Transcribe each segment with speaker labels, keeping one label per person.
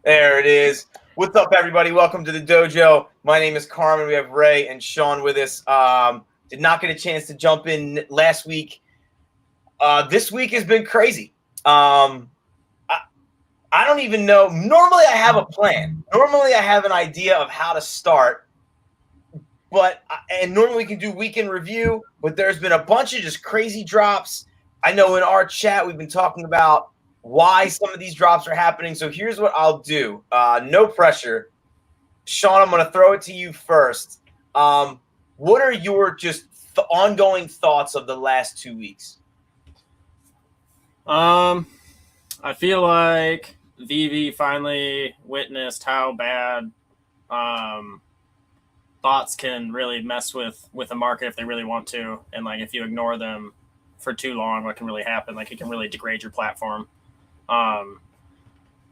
Speaker 1: There it is. What's up, everybody? Welcome to the Dojo. My name is Carmen. We have Ray and Sean with us. Did not get a chance to jump in last week. This week has been crazy. I don't even know. Normally, I have a plan. Normally, I have an idea of how to start. And normally we can do weekend review, but there's been a bunch of just crazy drops. I know in our chat we've been talking about why some of these drops are happening. So here's what I'll do. No pressure. Sean, I'm going to throw it to you first. What are your just ongoing thoughts of the last 2 weeks?
Speaker 2: I feel like VeVe finally witnessed how bad bots can really mess with the market if they really want to, and like if you ignore them for too long, what can really happen? Like it can really degrade your platform.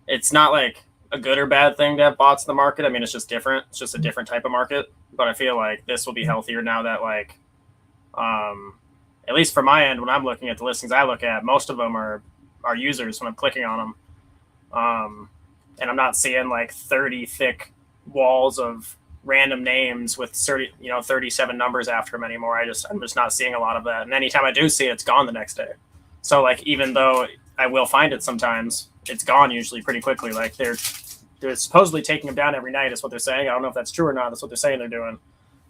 Speaker 2: It's not like a good or bad thing to have bots in the market. I mean, it's just different. It's just a different type of market. But I feel like this will be healthier now that at least for my end, when I'm looking at the listings I look at, most of them are users when I'm clicking on them. And I'm not seeing like 30 thick walls of random names with 37 numbers after them anymore. I'm just not seeing a lot of that. And anytime I do see it, it's gone the next day. So like, even though I will find it sometimes, it's gone usually pretty quickly. Like they're supposedly taking them down every night is what they're saying. I don't know if that's true or not. That's what they're saying they're doing.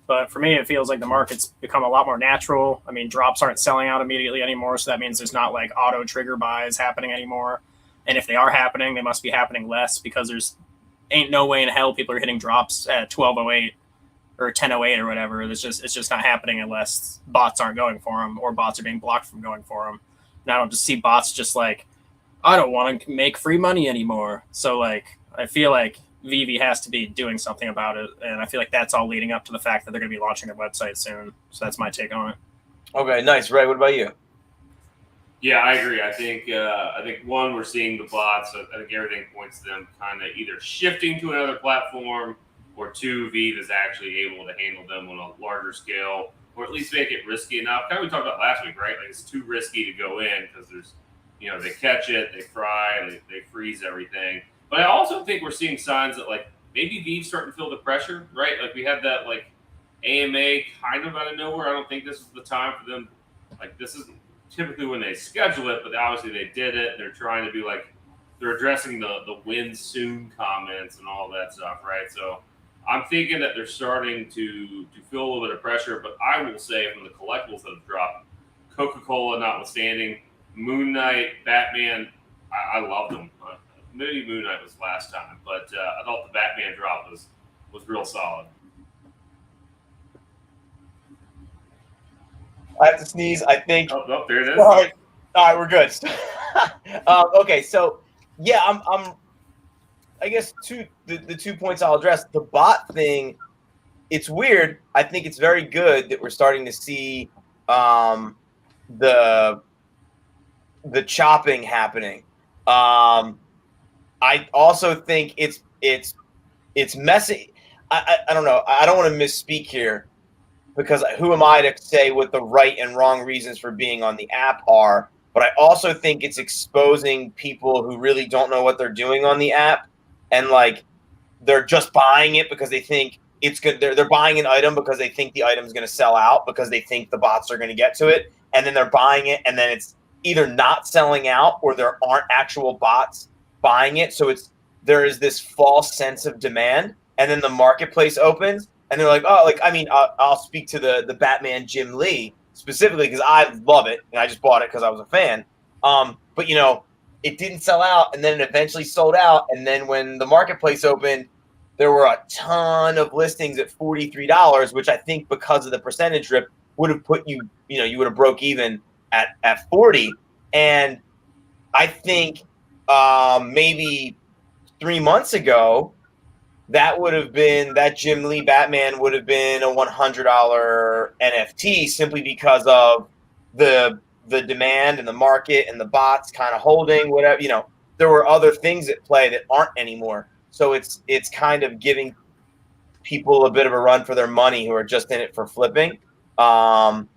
Speaker 2: But for me, it feels like the market's become a lot more natural. I mean, drops aren't selling out immediately anymore, so that means there's not like auto trigger buys happening anymore. And if they are happening, they must be happening less because there's ain't no way in hell people are hitting drops at 12:08 or 10:08 or whatever. It's just not happening unless bots aren't going for them or bots are being blocked from going for them. And I don't just see bots just like, I don't want to make free money anymore. So like, I feel like VeVe has to be doing something about it, and I feel like that's all leading up to the fact that they're going to be launching their website soon. So that's my take on it.
Speaker 1: Okay, nice. Ray, what about you?
Speaker 3: Yeah, I agree. I think one, we're seeing the bots. I think everything points to them kind of either shifting to another platform, or two, VeVe is actually able to handle them on a larger scale, or at least make it risky enough. Kind of we talked about last week, right? Like it's too risky to go in because there's, they catch it, they fry, they freeze everything. But I also think we're seeing signs that like maybe VeVe's starting to feel the pressure, right? Like we had that like AMA kind of out of nowhere. I don't think this is the time for them. Like this isn't typically when they schedule it, but obviously they did it. They're trying to be like they're addressing the win soon comments and all that stuff, right? So I'm thinking that they're starting to feel a little bit of pressure. But I will say from the collectibles that have dropped, Coca-Cola notwithstanding, Moon Knight, Batman, I love them. Maybe Moon Knight was last time, but I thought the Batman drop was real solid.
Speaker 1: I have to sneeze. I think.
Speaker 3: Oh, there it is.
Speaker 1: All right, we're good. Okay, so yeah, I'm. I guess the 2 points I'll address. The bot thing, it's weird. I think it's very good that we're starting to see the chopping happening. I also think it's messy. I don't know. I don't want to misspeak here because who am I to say what the right and wrong reasons for being on the app are? But I also think it's exposing people who really don't know what they're doing on the app, and like they're just buying it because they think it's good. They're buying an item because they think the item's going to sell out because they think the bots are going to get to it, and then they're buying it, and then it's either not selling out or there aren't actual bots buying it. So there is this false sense of demand, and then the marketplace opens and they're like, oh, like, I mean, I'll speak to the Batman Jim Lee specifically because I love it and I just bought it because I was a fan. But it didn't sell out, and then it eventually sold out. And then when the marketplace opened, there were a ton of listings at $43, which I think because of the percentage drip would have put you, you would have broke even at 40. And I think maybe 3 months ago, that would have been that Jim Lee Batman would have been a $100 NFT simply because of the demand and the market and the bots kind of holding whatever. There were other things at play that aren't anymore. So it's kind of giving people a bit of a run for their money who are just in it for flipping. And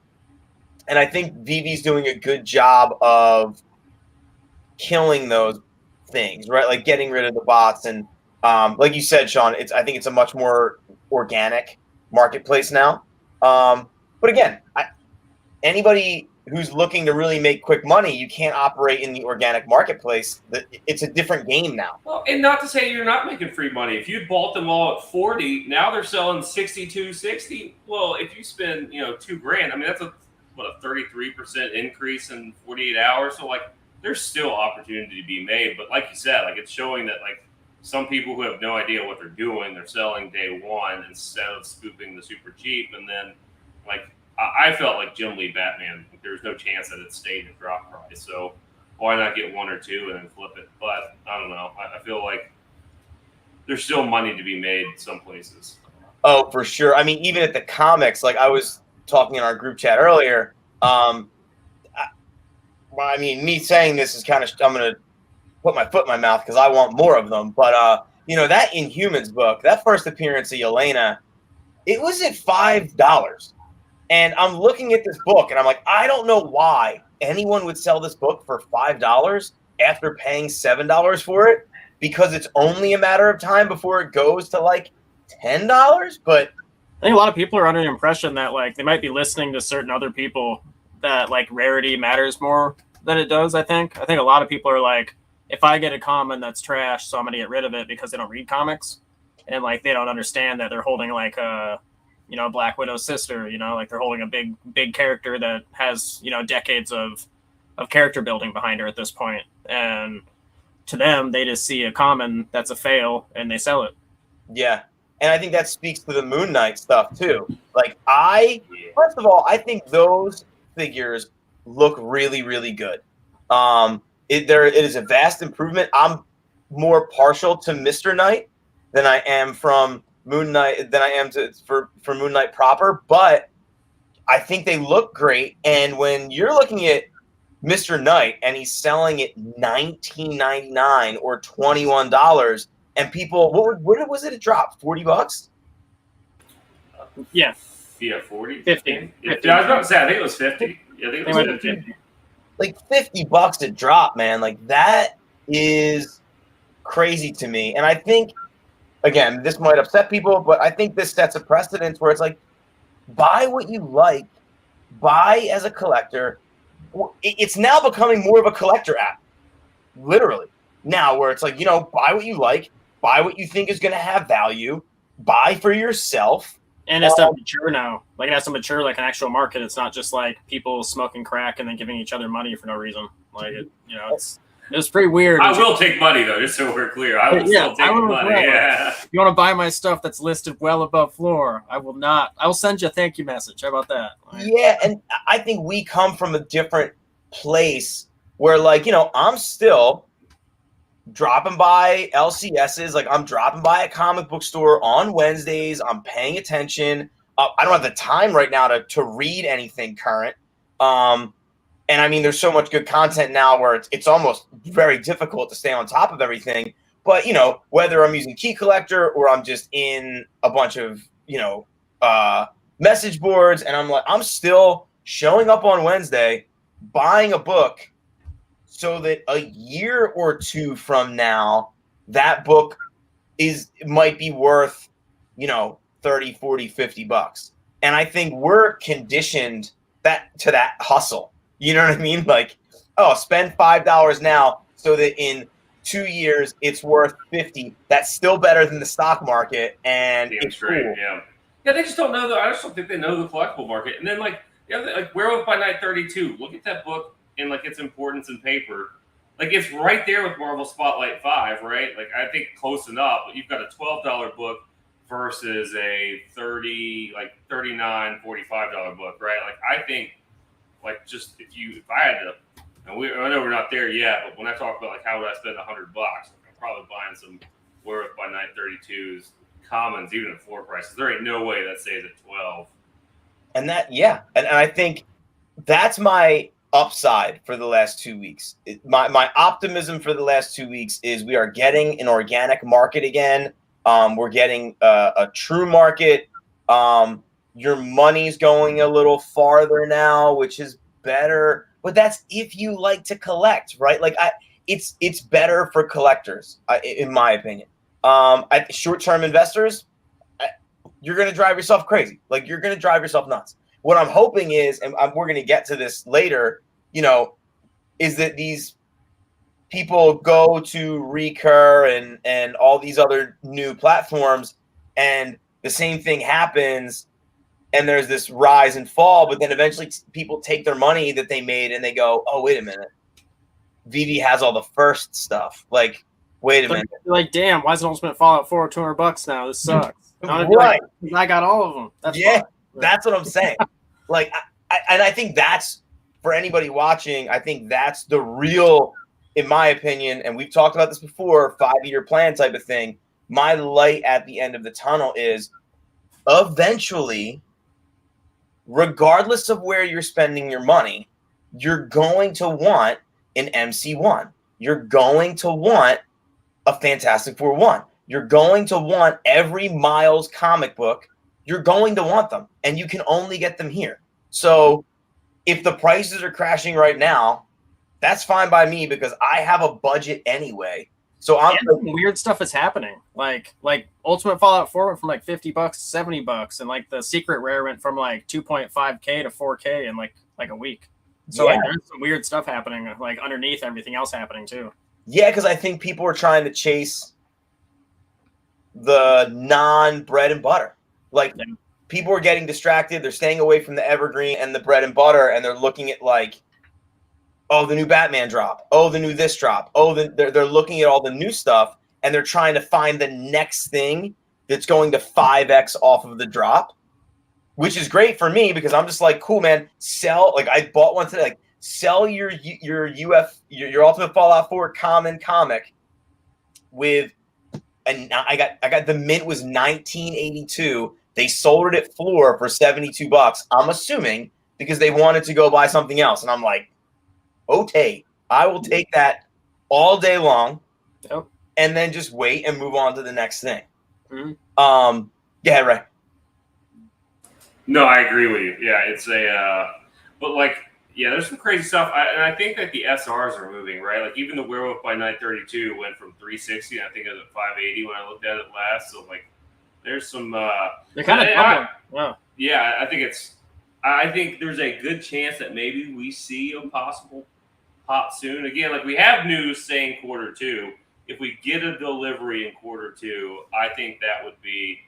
Speaker 1: I think VeVe's doing a good job of killing those things, right? Like getting rid of the bots and like you said, Sean, I think it's a much more organic marketplace now. But again, anybody who's looking to really make quick money, you can't operate in the organic marketplace. It's a different game now.
Speaker 3: Well, and not to say you're not making free money. If you bought them all at 40, now they're selling 62, 60. Well, if you spend, $2,000, I mean, that's a 33% increase in 48 hours. So like, there's still opportunity to be made. But like you said, like it's showing that like some people who have no idea what they're doing, they're selling day one instead of scooping the super cheap. And then like, I felt like Jim Lee Batman. There was no chance that it stayed at drop price. So why not get one or two and then flip it? But I don't know. I feel like there's still money to be made some places.
Speaker 1: Oh, for sure. I mean, even at the comics, like I was talking in our group chat earlier. I mean, me saying this is kind of, I'm going to put my foot in my mouth because I want more of them. But, that Inhumans book, that first appearance of Yelena, it was at $5. And I'm looking at this book and I'm like, I don't know why anyone would sell this book for $5 after paying $7 for it, because it's only a matter of time before it goes to like $10. But
Speaker 2: I think a lot of people are under the impression that like they might be listening to certain other people that like rarity matters more than it does. I think a lot of people are like, if I get a common that's trash, so I'm going to get rid of it because they don't read comics. And like, they don't understand that they're holding like a, Black Widow's sister, like they're holding a big character that has, decades of character building behind her at this point. And to them, they just see a common that's a fail and they sell it.
Speaker 1: Yeah. And I think that speaks to the Moon Knight stuff too. Like first of all, I think those figures look really, really good. It is a vast improvement. I'm more partial to Mr. Knight than I am from Moon Knight for Moon Knight proper, but I think they look great. And when you're looking at Mr. Knight and he's selling at $19.99 or $21, and people, what was it? It dropped $40.
Speaker 2: Yeah,
Speaker 3: 40,
Speaker 2: 50.
Speaker 3: Yeah, I was about to say, I think it was 50. Yeah, I think it was 50.
Speaker 1: Like $50 a drop, man. Like that is crazy to me. And I think, again, this might upset people, but I think this sets a precedence where it's like, buy what you like, buy as a collector. It's now becoming more of a collector app, literally. Now, where it's like, buy what you like, buy what you think is going to have value, buy for yourself.
Speaker 2: And it's to mature now. Like it has to mature like an actual market. It's not just like people smoking crack and then giving each other money for no reason. Like it's pretty weird.
Speaker 3: I will take money though, just so we're clear. I will still take money. Yeah.
Speaker 2: If you want to buy my stuff that's listed well above floor, I will not. I will send you a thank you message. How about that?
Speaker 1: Yeah, and I think we come from a different place where, like, I'm still dropping by LCSs. Like, I'm dropping by a comic book store on Wednesdays. I'm paying attention. I don't have the time right now to read anything current. And I mean, there's so much good content now where it's almost very difficult to stay on top of everything. But, whether I'm using Key Collector or I'm just in a bunch of, message boards, and I'm still showing up on Wednesday, buying a book so that a year or two from now, that book might be worth, 30, 40, $50. And I think we're conditioned to that hustle. You know what I mean? Like, spend $5 now so that in 2 years it's worth $50. That's still better than the stock market, and it's cool.
Speaker 3: Yeah, they just don't know. I just don't think they know the collectible market. And then like Werewolf by Night 32. Look at that book and like its importance in paper. Like it's right there with Marvel Spotlight 5, right? Like I think close enough. But you've got a $12 book versus a $39, $45 book, right? Like I think. Like just if I had to, and I know we're not there yet, but when I talk about like how would I spend $100, I'm probably buying some Werewolf by Night 32s commons even at floor prices. There ain't no way that stays at 12.
Speaker 1: And and I think that's my upside for the last 2 weeks. My optimism for the last 2 weeks is we are getting an organic market again. We're getting a true market. Your money's going a little farther now, which is better. But that's if you like to collect, right? Like it's better for collectors, in my opinion. Short-term investors, you're going to drive yourself crazy. Like, you're going to drive yourself nuts. What I'm hoping is, and we're going to get to this later, is that these people go to Recur and all these other new platforms, and the same thing happens, and there's this rise and fall, but then eventually people take their money that they made and they go, oh, wait a minute. VeVe has all the first stuff. Like, wait a minute.
Speaker 2: Like, damn, why is it Ultimate Fallout 4 $200 now? This sucks.
Speaker 1: Right.
Speaker 2: Like, I got all of them. That's
Speaker 1: fine.
Speaker 2: Yeah.
Speaker 1: That's what I'm saying. Like, I think that's, for anybody watching, I think that's the real, in my opinion, and we've talked about this before, 5-year plan type of thing. My light at the end of the tunnel is eventually, regardless of where you're spending your money, you're going to want an MC1. You're going to want a Fantastic Four 1. You're going to want every Miles comic book. You're going to want them, and you can only get them here. So if the prices are crashing right now, that's fine by me because I have a budget anyway. So
Speaker 2: weird stuff is happening. Like Ultimate Fallout 4 went from like $50 to $70, and like the secret rare went from like 2.5K to 4K in like a week. So like there's some weird stuff happening like underneath everything else happening too.
Speaker 1: Yeah, because I think people are trying to chase the non-bread and butter. Like people are getting distracted. They're staying away from the evergreen and the bread and butter, and they're looking at like, oh, the new Batman drop. Oh, the new this drop. Oh, they're looking at all the new stuff, and they're trying to find the next thing that's going to 5x off of the drop, which is great for me because I'm just like, cool, man. Sell. Like I bought one today. Like sell your Ultimate Fallout 4 common comic with, and I got the mint was 1982. They sold it at floor for $72. I'm assuming because they wanted to go buy something else, and I'm like, okay, I will take that all day long, and then just wait and move on to the next thing. Mm-hmm. Yeah, right.
Speaker 3: No, I agree with you. Yeah, it's but like, yeah, there's some crazy stuff, and I think that the SRs are moving, right? Like even the Werewolf by Night 32 went from 360, and I think it was at 580 when I looked at it last. So like, there's some.
Speaker 2: They're kind of
Speaker 3: wow. Yeah, I think there's a good chance that maybe we see a possible pop soon. Again, like we have news saying Q2. If we get a delivery in Q2, I think that would be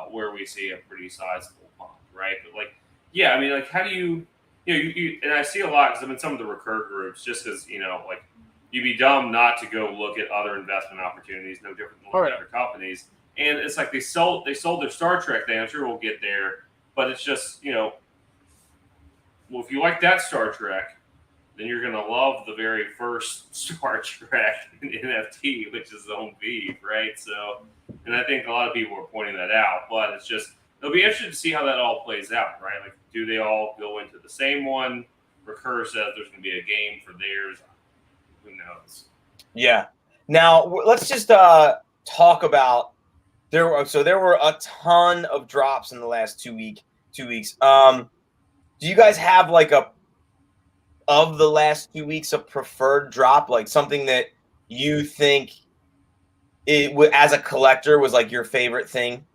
Speaker 3: where we see a pretty sizable pop, right? But like, yeah, I mean, like, how do you and I see a lot because I'm in some of the Recur groups, just because like you'd be dumb not to go look at other investment opportunities, no different than other companies. And it's like they sold their Star Trek thing. I'm sure we'll get there, but it's just well, if you like that Star Trek, then you're going to love the very first Star Trek NFT, which is the own VeVe, right? So, and I think a lot of people are pointing that out, but it's just, it'll be interesting to see how that all plays out, right? Like, do they all go into the same one? Recur says there's going to be a game for theirs. Who knows?
Speaker 1: Yeah. Now, let's just talk about, there were a ton of drops in the last 2 weeks. Do you guys have like of the last 2 weeks, a preferred drop, like something that you think as a collector was like your favorite thing?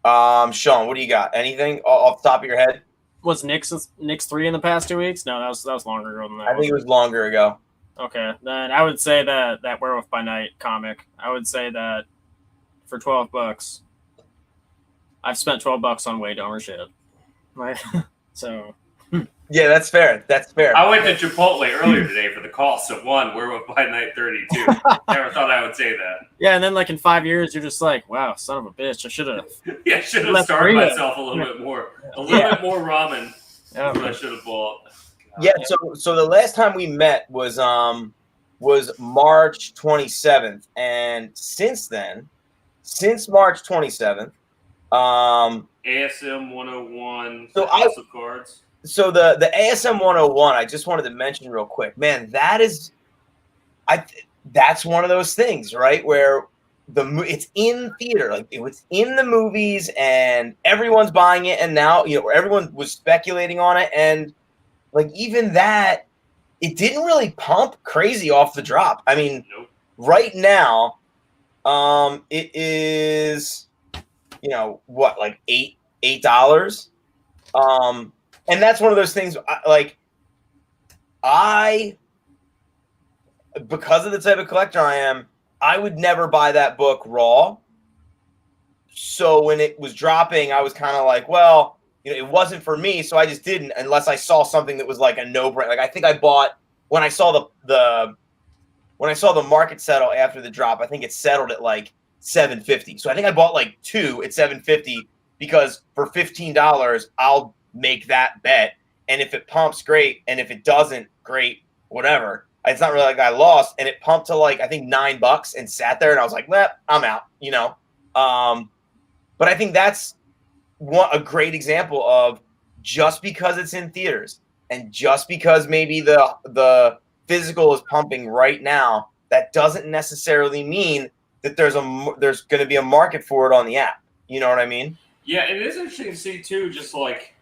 Speaker 1: Sean, what do you got? Anything off the top of your head?
Speaker 2: Was Knicks 3 in the past 2 weeks? No, that was longer ago than that.
Speaker 1: I think it was longer ago.
Speaker 2: Okay, then I would say that Werewolf by Night comic. I would say that for $12, I've spent $12 on way dumber shit. Right? So.
Speaker 1: Yeah, that's fair. That's fair.
Speaker 3: I went to Chipotle earlier today for the cost of one Werewolf by Night 32. Never thought I would say that.
Speaker 2: Yeah, and then like in 5 years, you're just like, wow, son of a bitch. I should have.
Speaker 3: Yeah, should have starved myself a little bit more. A little bit more ramen.
Speaker 2: Yeah.
Speaker 3: I should have bought.
Speaker 1: Yeah. So the last time we met was March 27th, and since March 27th,
Speaker 3: ASM 101.
Speaker 1: So
Speaker 3: House of Cards.
Speaker 1: So the ASM 101, I just wanted to mention real quick, man. That's one of those things, right? Where it's in theater, like it was in the movies, and everyone's buying it, and now everyone was speculating on it, and like even that, it didn't really pump crazy off the drop. I mean,
Speaker 3: Nope.
Speaker 1: right now, it is, what, like $8. And that's one of those things. Because of the type of collector I am, I would never buy that book raw. So when it was dropping, I was kind of like, well, it wasn't for me, so I just didn't, unless I saw something that was like a no-brainer. Like I think I bought when I saw the market settle after the drop. I think it settled at like $7.50. So I think I bought like 2 at $7.50 because for $15 I'll make that bet, and if it pumps, great, and if it doesn't, great, whatever. It's not really like I lost, and it pumped to like I think $9 and sat there, and I was like, well, I'm out, But I think that's a great example of just because it's in theaters and just because maybe the physical is pumping right now, that doesn't necessarily mean that there's going to be a market for it on the app. You know what I mean?
Speaker 3: Yeah, it is interesting to see too. Just like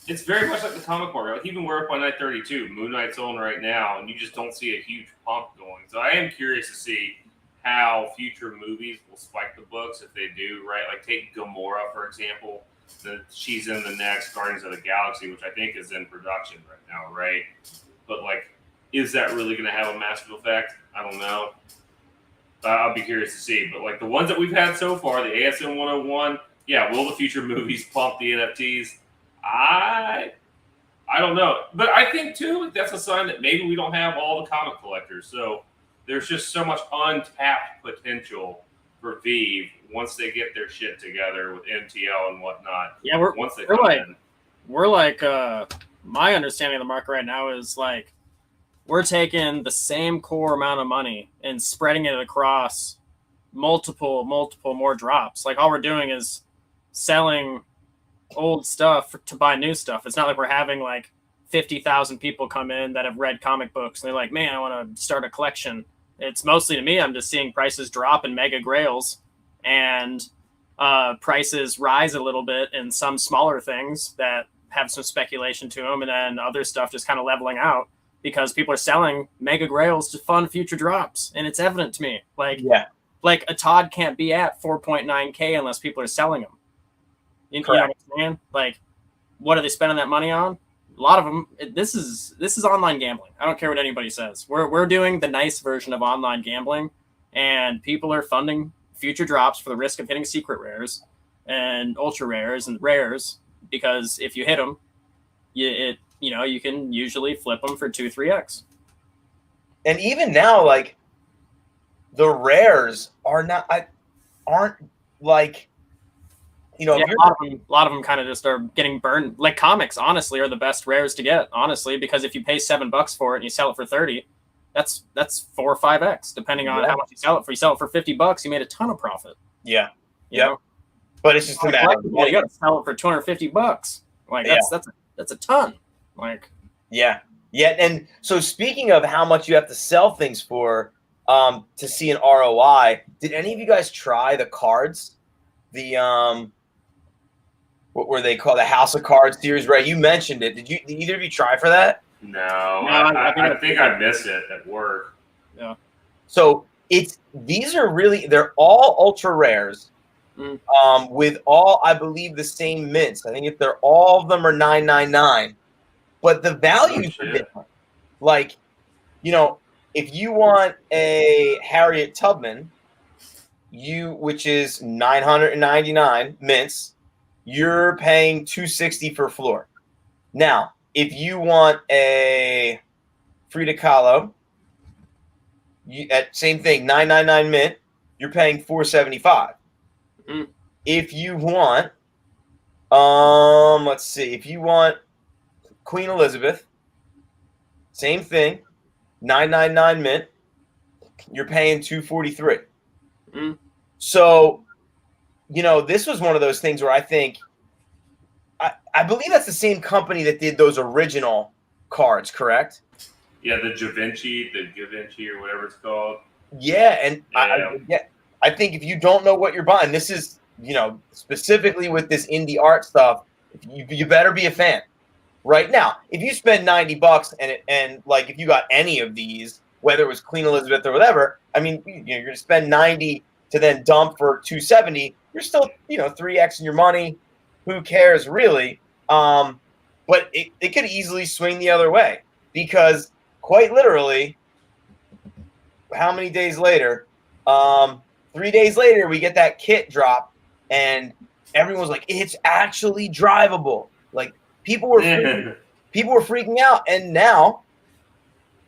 Speaker 3: it's very much like the comic market. Like even we're up on night 32, Moon Knight's on right now, and you just don't see a huge pump going. So I am curious to see how future movies will spike the books if they do, right? Like take Gamora, for example. She's in the next Guardians of the Galaxy, which I think is in production right now, right? But like, is that really going to have a massive effect? I don't know. I'll be curious to see. But like the ones that we've had so far, the ASM 101, yeah, will the future movies pump the NFTs? I don't know. But I think too, like, that's a sign that maybe we don't have all the comic collectors. So there's just so much untapped potential for VeVe once they get their shit together with MTL and whatnot.
Speaker 2: Yeah, my understanding of the market right now is like we're taking the same core amount of money and spreading it across multiple more drops. Like all we're doing is selling old stuff to buy new stuff. It's not like we're having like 50,000 people come in that have read comic books and they're like, man, I want to start a collection. It's mostly, to me, I'm just seeing prices drop in mega grails and prices rise a little bit in some smaller things that have some speculation to them, and then other stuff just kind of leveling out because people are selling mega grails to fund future drops. And it's evident to me. Like a Todd can't be at 4.9K unless people are selling them. You know what I'm saying? Like, what are they spending that money on? A lot of them. This is online gambling. I don't care what anybody says. We're doing the nice version of online gambling, and people are funding future drops for the risk of hitting secret rares and ultra rares and rares, because if you hit them, you can usually flip them for 2-3x.
Speaker 1: And even now, like the rares aren't like. A
Speaker 2: lot of them kind of just are getting burned. Like comics, honestly, are the best rares to get, honestly, because if you pay $7 for it and you sell it for 30, that's 4 or 5x, depending on how much you sell it for. You sell it for $50, you made a ton of profit.
Speaker 1: Yeah.
Speaker 2: You know?
Speaker 1: But it's just a matter of
Speaker 2: you got to sell it for $250. Like that's a ton. Like
Speaker 1: yeah. And so speaking of how much you have to sell things for to see an ROI, did any of you guys try the cards? The what were they called? The House of Cards series, right? You mentioned it. Did either of you try for that?
Speaker 3: No, I think I missed it at work.
Speaker 2: Yeah.
Speaker 1: So they're all ultra rares, with all, I believe, the same mints. I think all of them are $9.99, but the values are different. Like, if you want a Harriet Tubman, which is 999 mints, you're paying $260 for floor. Now, if you want a Frida Kahlo, same thing, 999 mint, you're paying $475. If you want, let's see, if you want Queen Elizabeth, same thing, 999 mint, you're paying $243. So, this was one of those things where I think, I believe that's the same company that did those original cards, correct?
Speaker 3: Yeah, the Da Vinci or whatever it's called.
Speaker 1: Yeah, and I think if you don't know what you're buying, this is, specifically with this indie art stuff, you better be a fan. right now. If you spend $90 and like if you got any of these, whether it was Queen Elizabeth or whatever, I mean, you're going to spend 90 to then dump for 270. You're still 3x in your money. Who cares really? But it could easily swing the other way because quite literally, how many days later? 3 days later, we get that kit drop, and everyone's like, "It's actually drivable." Like people were freaking out, and now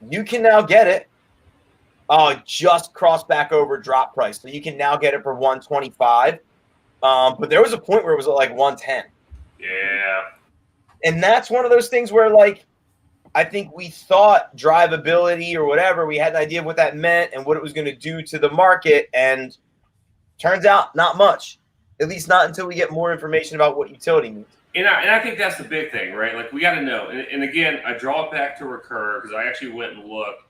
Speaker 1: you can now get it. Just crossed back over drop price, so you can now get it for $125. But there was a point where it was at like $110.
Speaker 3: Yeah,
Speaker 1: and that's one of those things where like I think we thought drivability or whatever, we had an idea of what that meant and what it was going to do to the market, and turns out not much, at least not until we get more information about what utility means.
Speaker 3: And I think that's the big thing, right? Like we got to know. And again, I draw it back to Recur because I actually went and looked.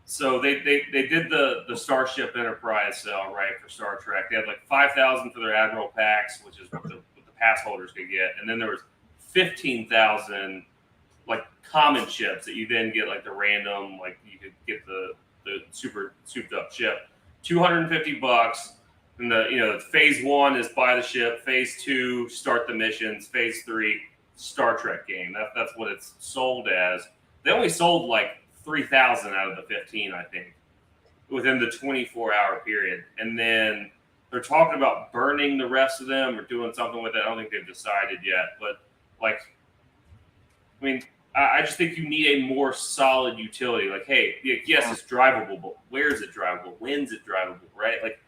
Speaker 3: So they did the Starship Enterprise sale, right, for Star Trek. They had like 5,000 for their Admiral packs, which is what the pass holders could get, and then there was 15,000 like common ships that you then get like the random, like you could get the super souped up ship, $250. And the phase 1 is buy the ship, phase 2 start the missions, phase 3 Star Trek game. That's what it's sold as. They only sold like 3,000 out of the 15, I think, within the 24-hour period. And then they're talking about burning the rest of them or doing something with it. I don't think they've decided yet. But, like, I mean, I just think you need a more solid utility. Like, hey, yes, it's drivable, but where is it drivable? When's it drivable, right? Like,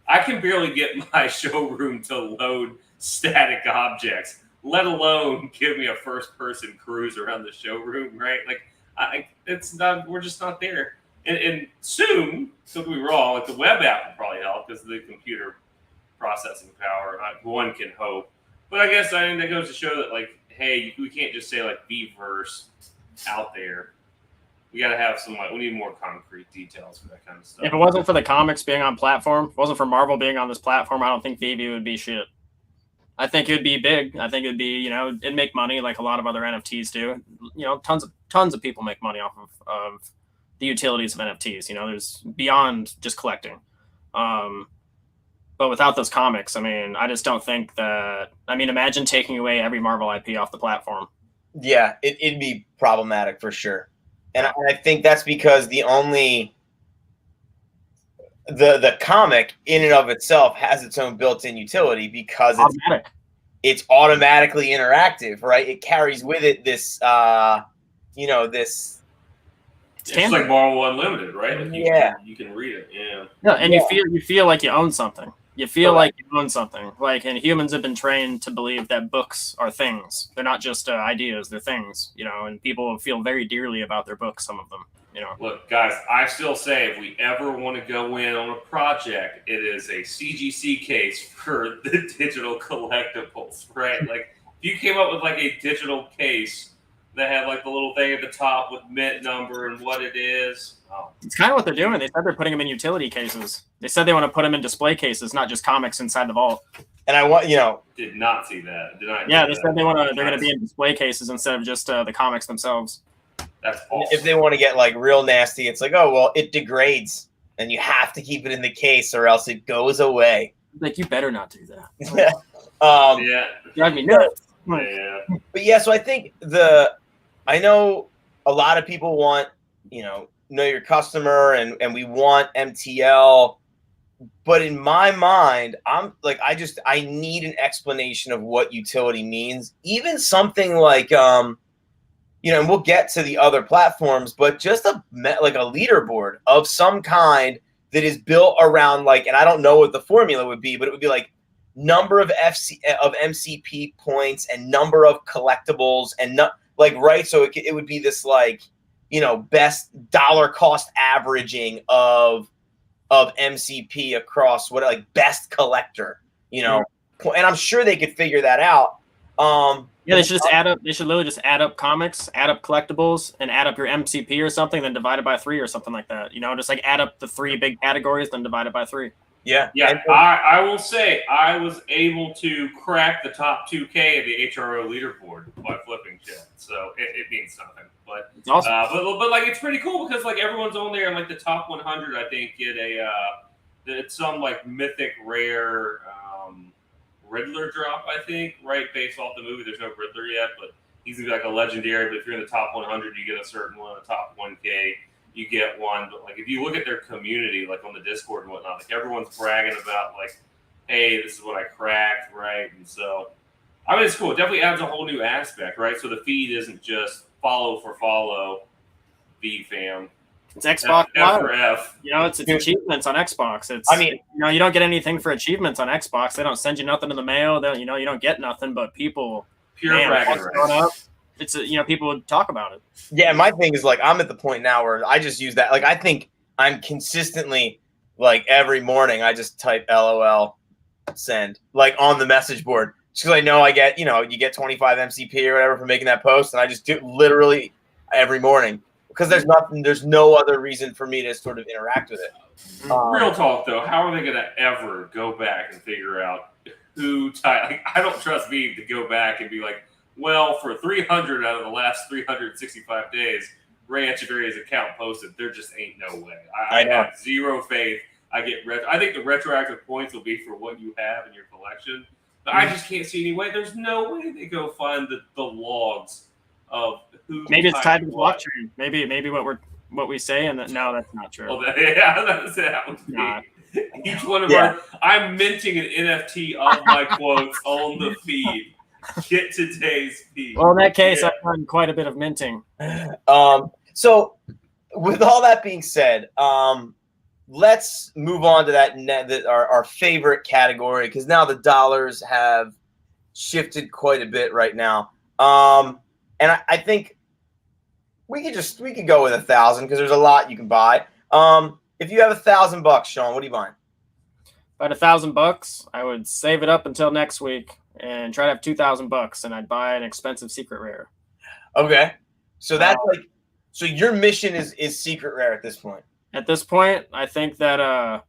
Speaker 3: I can barely get my showroom to load static objects, let alone give me a first-person cruise around the showroom, right? Like, it's not. We're just not there. And soon, don't get me wrong, like the web app will probably help because of the computer processing power. One can hope, but I guess I think that goes to show that, like, hey, we can't just say like VeVe out there. We got to have some, like, we need more concrete details for that kind of stuff.
Speaker 2: If it wasn't for the comics being on platform, if it wasn't for Marvel being on this platform, I don't think VeVe would be shit. I think it would be big. I think it'd be, it'd make money like a lot of other NFTs do. Tons of people make money off of the utilities of NFTs. There's beyond just collecting. But without those comics, I mean, I just don't think that. I mean, imagine taking away every Marvel IP off the platform.
Speaker 1: Yeah, it'd be problematic for sure. And I think that's because the comic in and of itself has its own built-in utility because it's automatically interactive, right? It carries with it this, this.
Speaker 3: It's like Marvel Unlimited, right? Like you can read it. Yeah.
Speaker 2: No, and you feel like you own something. You feel like you own something. Like, and humans have been trained to believe that books are things. They're not just ideas. They're things. And people feel very dearly about their books. Some of them.
Speaker 3: Look, guys, I still say if we ever want to go in on a project, it is a CGC case for the digital collectibles, right? Like, if you came up with like a digital case that had like the little thing at the top with mint number and what it is. Oh.
Speaker 2: It's kind of what they're doing. They said they're putting them in utility cases. They said they want to put them in display cases, not just comics inside the vault.
Speaker 1: And I want,
Speaker 3: did not see that.
Speaker 2: They said they're going to be in display cases instead of just the comics themselves.
Speaker 3: That's awesome.
Speaker 1: If they want to get like real nasty, it's like, oh, well, it degrades and you have to keep it in the case or else it goes away.
Speaker 2: Like, you better not do that.
Speaker 3: Yeah.
Speaker 2: Drive me nuts.
Speaker 3: Yeah.
Speaker 1: But yeah, so I think I know a lot of people want, know your customer and we want MTL, but in my mind, I'm like, I need an explanation of what utility means. Even something like, and we'll get to the other platforms, but just like a leaderboard of some kind that is built around like, and I don't know what the formula would be, but it would be like number of MCP points and number of collectibles and right. So it would be this like, best dollar cost averaging of MCP across best collector, and I'm sure they could figure that out.
Speaker 2: They should just add up. They should literally just add up comics, add up collectibles, and add up your MCP or something, then divide it by 3 or something like that. Just like add up the 3 big categories, then divide it by 3.
Speaker 1: Yeah.
Speaker 3: Yeah,
Speaker 1: And-
Speaker 3: I will say I was able to crack the top 2K of the HRO leaderboard by flipping shit. So it means something. But
Speaker 2: It's awesome.
Speaker 3: but like it's pretty cool because like everyone's on there and like the top 100 I think get it's some like mythic rare Riddler drop, I think, right, based off the movie. There's no Riddler yet, but he's gonna be like a legendary. But if you're in the top 100, you get a certain one. The top 1K, you get one. But like if you look at their community, like on the Discord and whatnot, like everyone's bragging about like, hey, this is what I cracked, right? And so, I mean, it's cool. It definitely adds a whole new aspect, right? So the feed isn't just follow for follow, V fam.
Speaker 2: It's Xbox
Speaker 3: F
Speaker 2: Live.
Speaker 3: for F.
Speaker 2: You know, it's achievements on Xbox. It's,
Speaker 1: I mean,
Speaker 2: you know, you don't get anything for achievements on Xbox. They don't send you nothing in the mail. They, you know, you don't get nothing. But people,
Speaker 3: Pure
Speaker 2: man,
Speaker 3: bragging
Speaker 2: what's going
Speaker 3: rights.
Speaker 2: up? It's you know, people would talk about it.
Speaker 1: Yeah, my thing is like I'm at the point now where I just use that. Like I think I'm consistently like every morning I just type LOL send like on the message board just because I know I get you get 25 MCP or whatever for making that post, and I just do it literally every morning because there's no other reason for me to sort of interact with it.
Speaker 3: Real talk though, how are they going to ever go back and figure out who typed? Like, I don't trust me to go back and be like, well, for 300 out of the last 365 days, Ray Echeverria's account posted. There just ain't no way. I have zero faith. I think the retroactive points will be for what you have in your collection. But I just can't see any way. There's no way they go find the logs of who.
Speaker 2: Maybe it's tied to the
Speaker 3: what.
Speaker 2: blockchain. Maybe what we say, and no, that's not true.
Speaker 3: Well, that would be.
Speaker 2: Nah.
Speaker 3: Each one of our. I'm minting an NFT of my quotes on the feed. Get today's feed.
Speaker 2: Well, in that case, I've done quite a bit of minting.
Speaker 1: So, with all that being said, let's move on to that our favorite category because now the dollars have shifted quite a bit right now. And I think we could go with 1,000 because there's a lot you can buy. If you have $1,000, Sean, what are you buying?
Speaker 2: About $1,000, I would save it up until next week and try to have $2,000, and I'd buy an expensive secret rare.
Speaker 1: Okay, so that's so your mission is secret rare at this point.
Speaker 2: At this point, I think that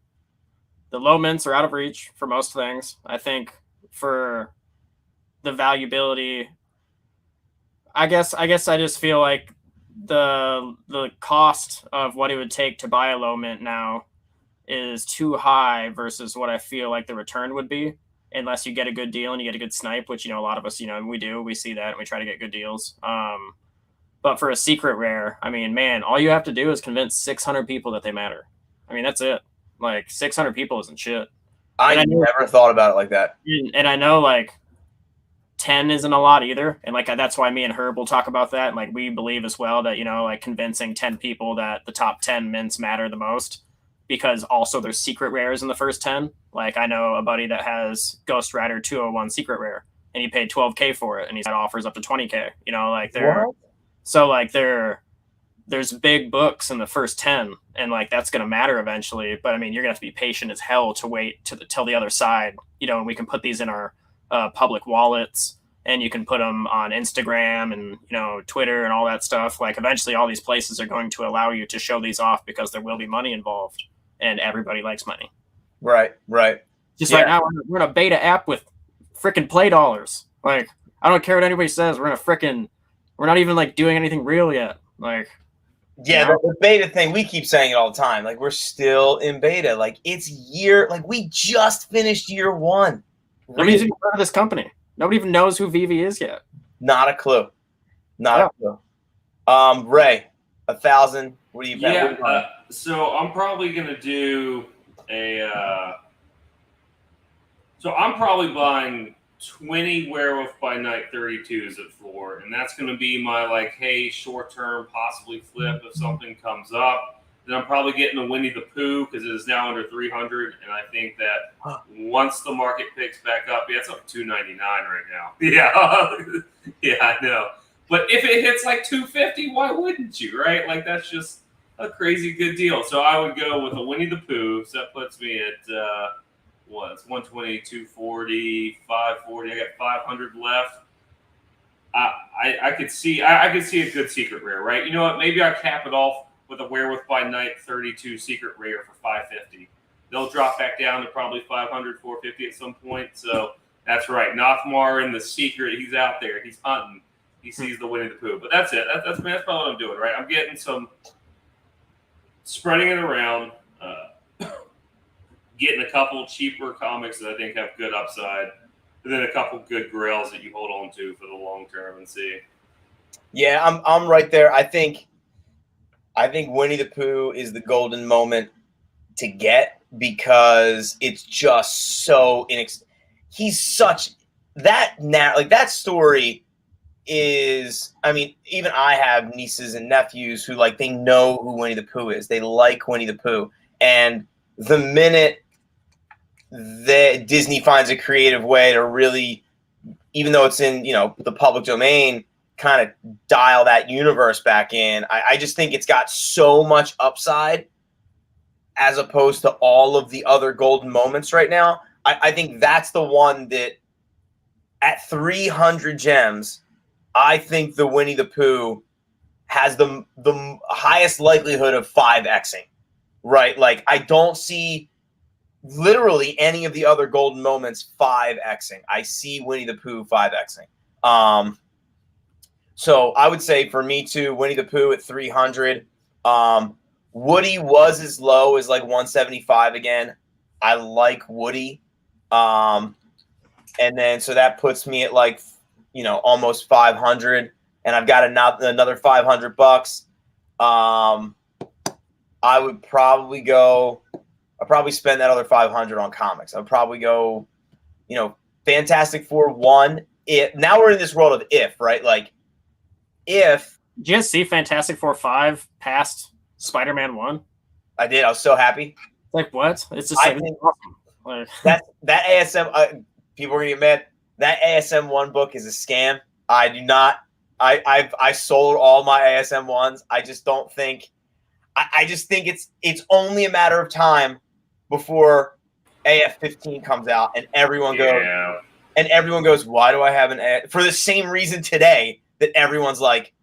Speaker 2: the low mints are out of reach for most things. I think for the valuability, I guess I just feel like the cost of what it would take to buy a low mint now is too high versus what I feel like the return would be, unless you get a good deal and you get a good snipe, which, a lot of us, we see that and we try to get good deals. But for a secret rare, I mean, man, all you have to do is convince 600 people that they matter. I mean, that's it. Like 600 people isn't shit.
Speaker 1: I never thought about it like that.
Speaker 2: And I know like 10 isn't a lot either. And like, that's why me and Herb will talk about that. And like, we believe as well that, like convincing 10 people that the top 10 mints matter the most, because also there's secret rares in the first 10. Like I know a buddy that has Ghost Rider 201 secret rare and he paid $12K for it. And he's got offers up to $20K, like there's big books in the first 10 and like, that's going to matter eventually. But I mean, you're gonna have to be patient as hell to wait till the other side, and we can put these in our public wallets, and you can put them on Instagram and Twitter and all that stuff. Like eventually all these places are going to allow you to show these off because there will be money involved, and everybody likes money. Right. Just right now we're in a beta app with freaking play dollars. Like I don't care what anybody says. We're not even like doing anything real yet. Like
Speaker 1: the beta thing, we keep saying it all the time. Like we're still in beta. Like we just finished year 1.
Speaker 2: Nobody's even heard of this company. Nobody even knows who VeVe is yet.
Speaker 1: Not a clue. A clue. Ray, 1,000. What do you?
Speaker 3: Yeah. So I'm probably gonna do So I'm probably buying 20 Werewolf by Night 32s at floor, and that's gonna be my like, hey, short term, possibly flip if something comes up. Then I'm probably getting a Winnie the Pooh because it is now under 300, and I think that once the market picks back up, it's up to 299 right now. Yeah, I know. But if it hits like 250, why wouldn't you, right? Like that's just a crazy good deal. So I would go with a Winnie the Pooh. So that puts me at it's 120, 240, 540. I got 500 left. I could see a good secret rare, right? You know what? Maybe I cap it off with a Werewolf by Night 32 secret rare for 550. they'll drop back down to probably 500, 450 at some point. So that's right. Nothmar in the secret, he's out there. He's hunting. He sees the Winnie the Pooh. But that's it. That's probably what I'm doing, right? I'm getting some, spreading it around, getting a couple cheaper comics that I think have good upside, and then a couple good grails that you hold on to for the long term and see.
Speaker 1: Yeah, I'm right there. I think Winnie the Pooh is the golden moment to get because it's just so he's such that that story is, I mean, even I have nieces and nephews who they know who Winnie the Pooh is. They like Winnie the Pooh. And the minute that Disney finds a creative way to really, even though it's in, the public domain, kind of dial that universe back in, I just think it's got so much upside as opposed to all of the other golden moments right now. I think that's the one that at 300 gems, I think the Winnie the Pooh has the highest likelihood of 5xing, right? I don't see literally any of the other golden moments 5xing. I see Winnie the Pooh 5xing. So I would say for me too, Winnie the Pooh at 300. Woody was as low as 175 again. I like Woody. And then so that puts me at almost 500, and I've got another $500. I would probably spend that other 500 on comics. I'd probably go, Fantastic Four 1. Now we're in this world of if, right? If.
Speaker 2: Did you guys see Fantastic Four 5 past Spider-Man 1?
Speaker 1: I did. I was so happy.
Speaker 2: What? It's just awesome.
Speaker 1: That ASM. People are gonna get mad. That ASM 1 book is a scam. I do not. I sold all my ASM 1s. I just don't think. I just think it's only a matter of time before AF 15 comes out and everyone goes, why do I have an AF? For the same reason today that everyone's like,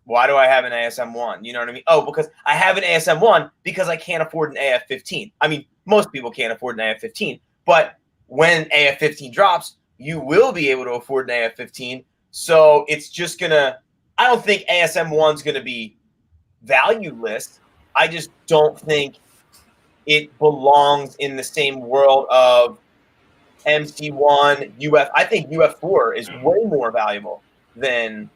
Speaker 1: why do I have an ASM 1? You know what I mean? Oh, because I have an ASM 1 because I can't afford an AF 15. I mean, most people can't afford an AF 15, but when AF 15 drops, you will be able to afford an AF 15. So it's just I don't think ASM 1's gonna be valueless. I just don't think it belongs in the same world of MC1, UF. I think UF4 is way more valuable than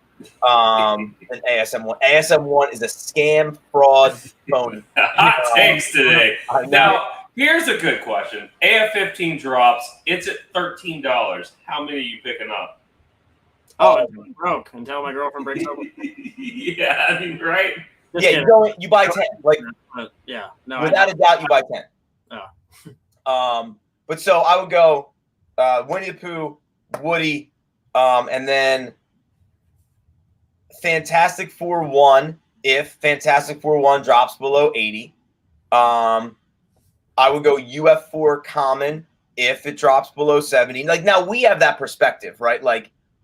Speaker 1: ASM1. ASM1 is a scam, fraud, phony.
Speaker 3: Hot takes today. Now, here's a good question. AF15 drops. It's at $13. How many are you picking up?
Speaker 2: Oh, I'm broke until my girlfriend breaks up with me.
Speaker 3: Yeah, I mean, right?
Speaker 1: Yeah, you buy 10.
Speaker 2: Yeah, no.
Speaker 1: Without a doubt, you buy 10.
Speaker 2: Oh.
Speaker 1: But so I would go Winnie the Pooh, Woody, and then Fantastic Four 1. If Fantastic Four 1 drops below 80, I would go UF4 common if it drops below 70. Now we have that perspective, right?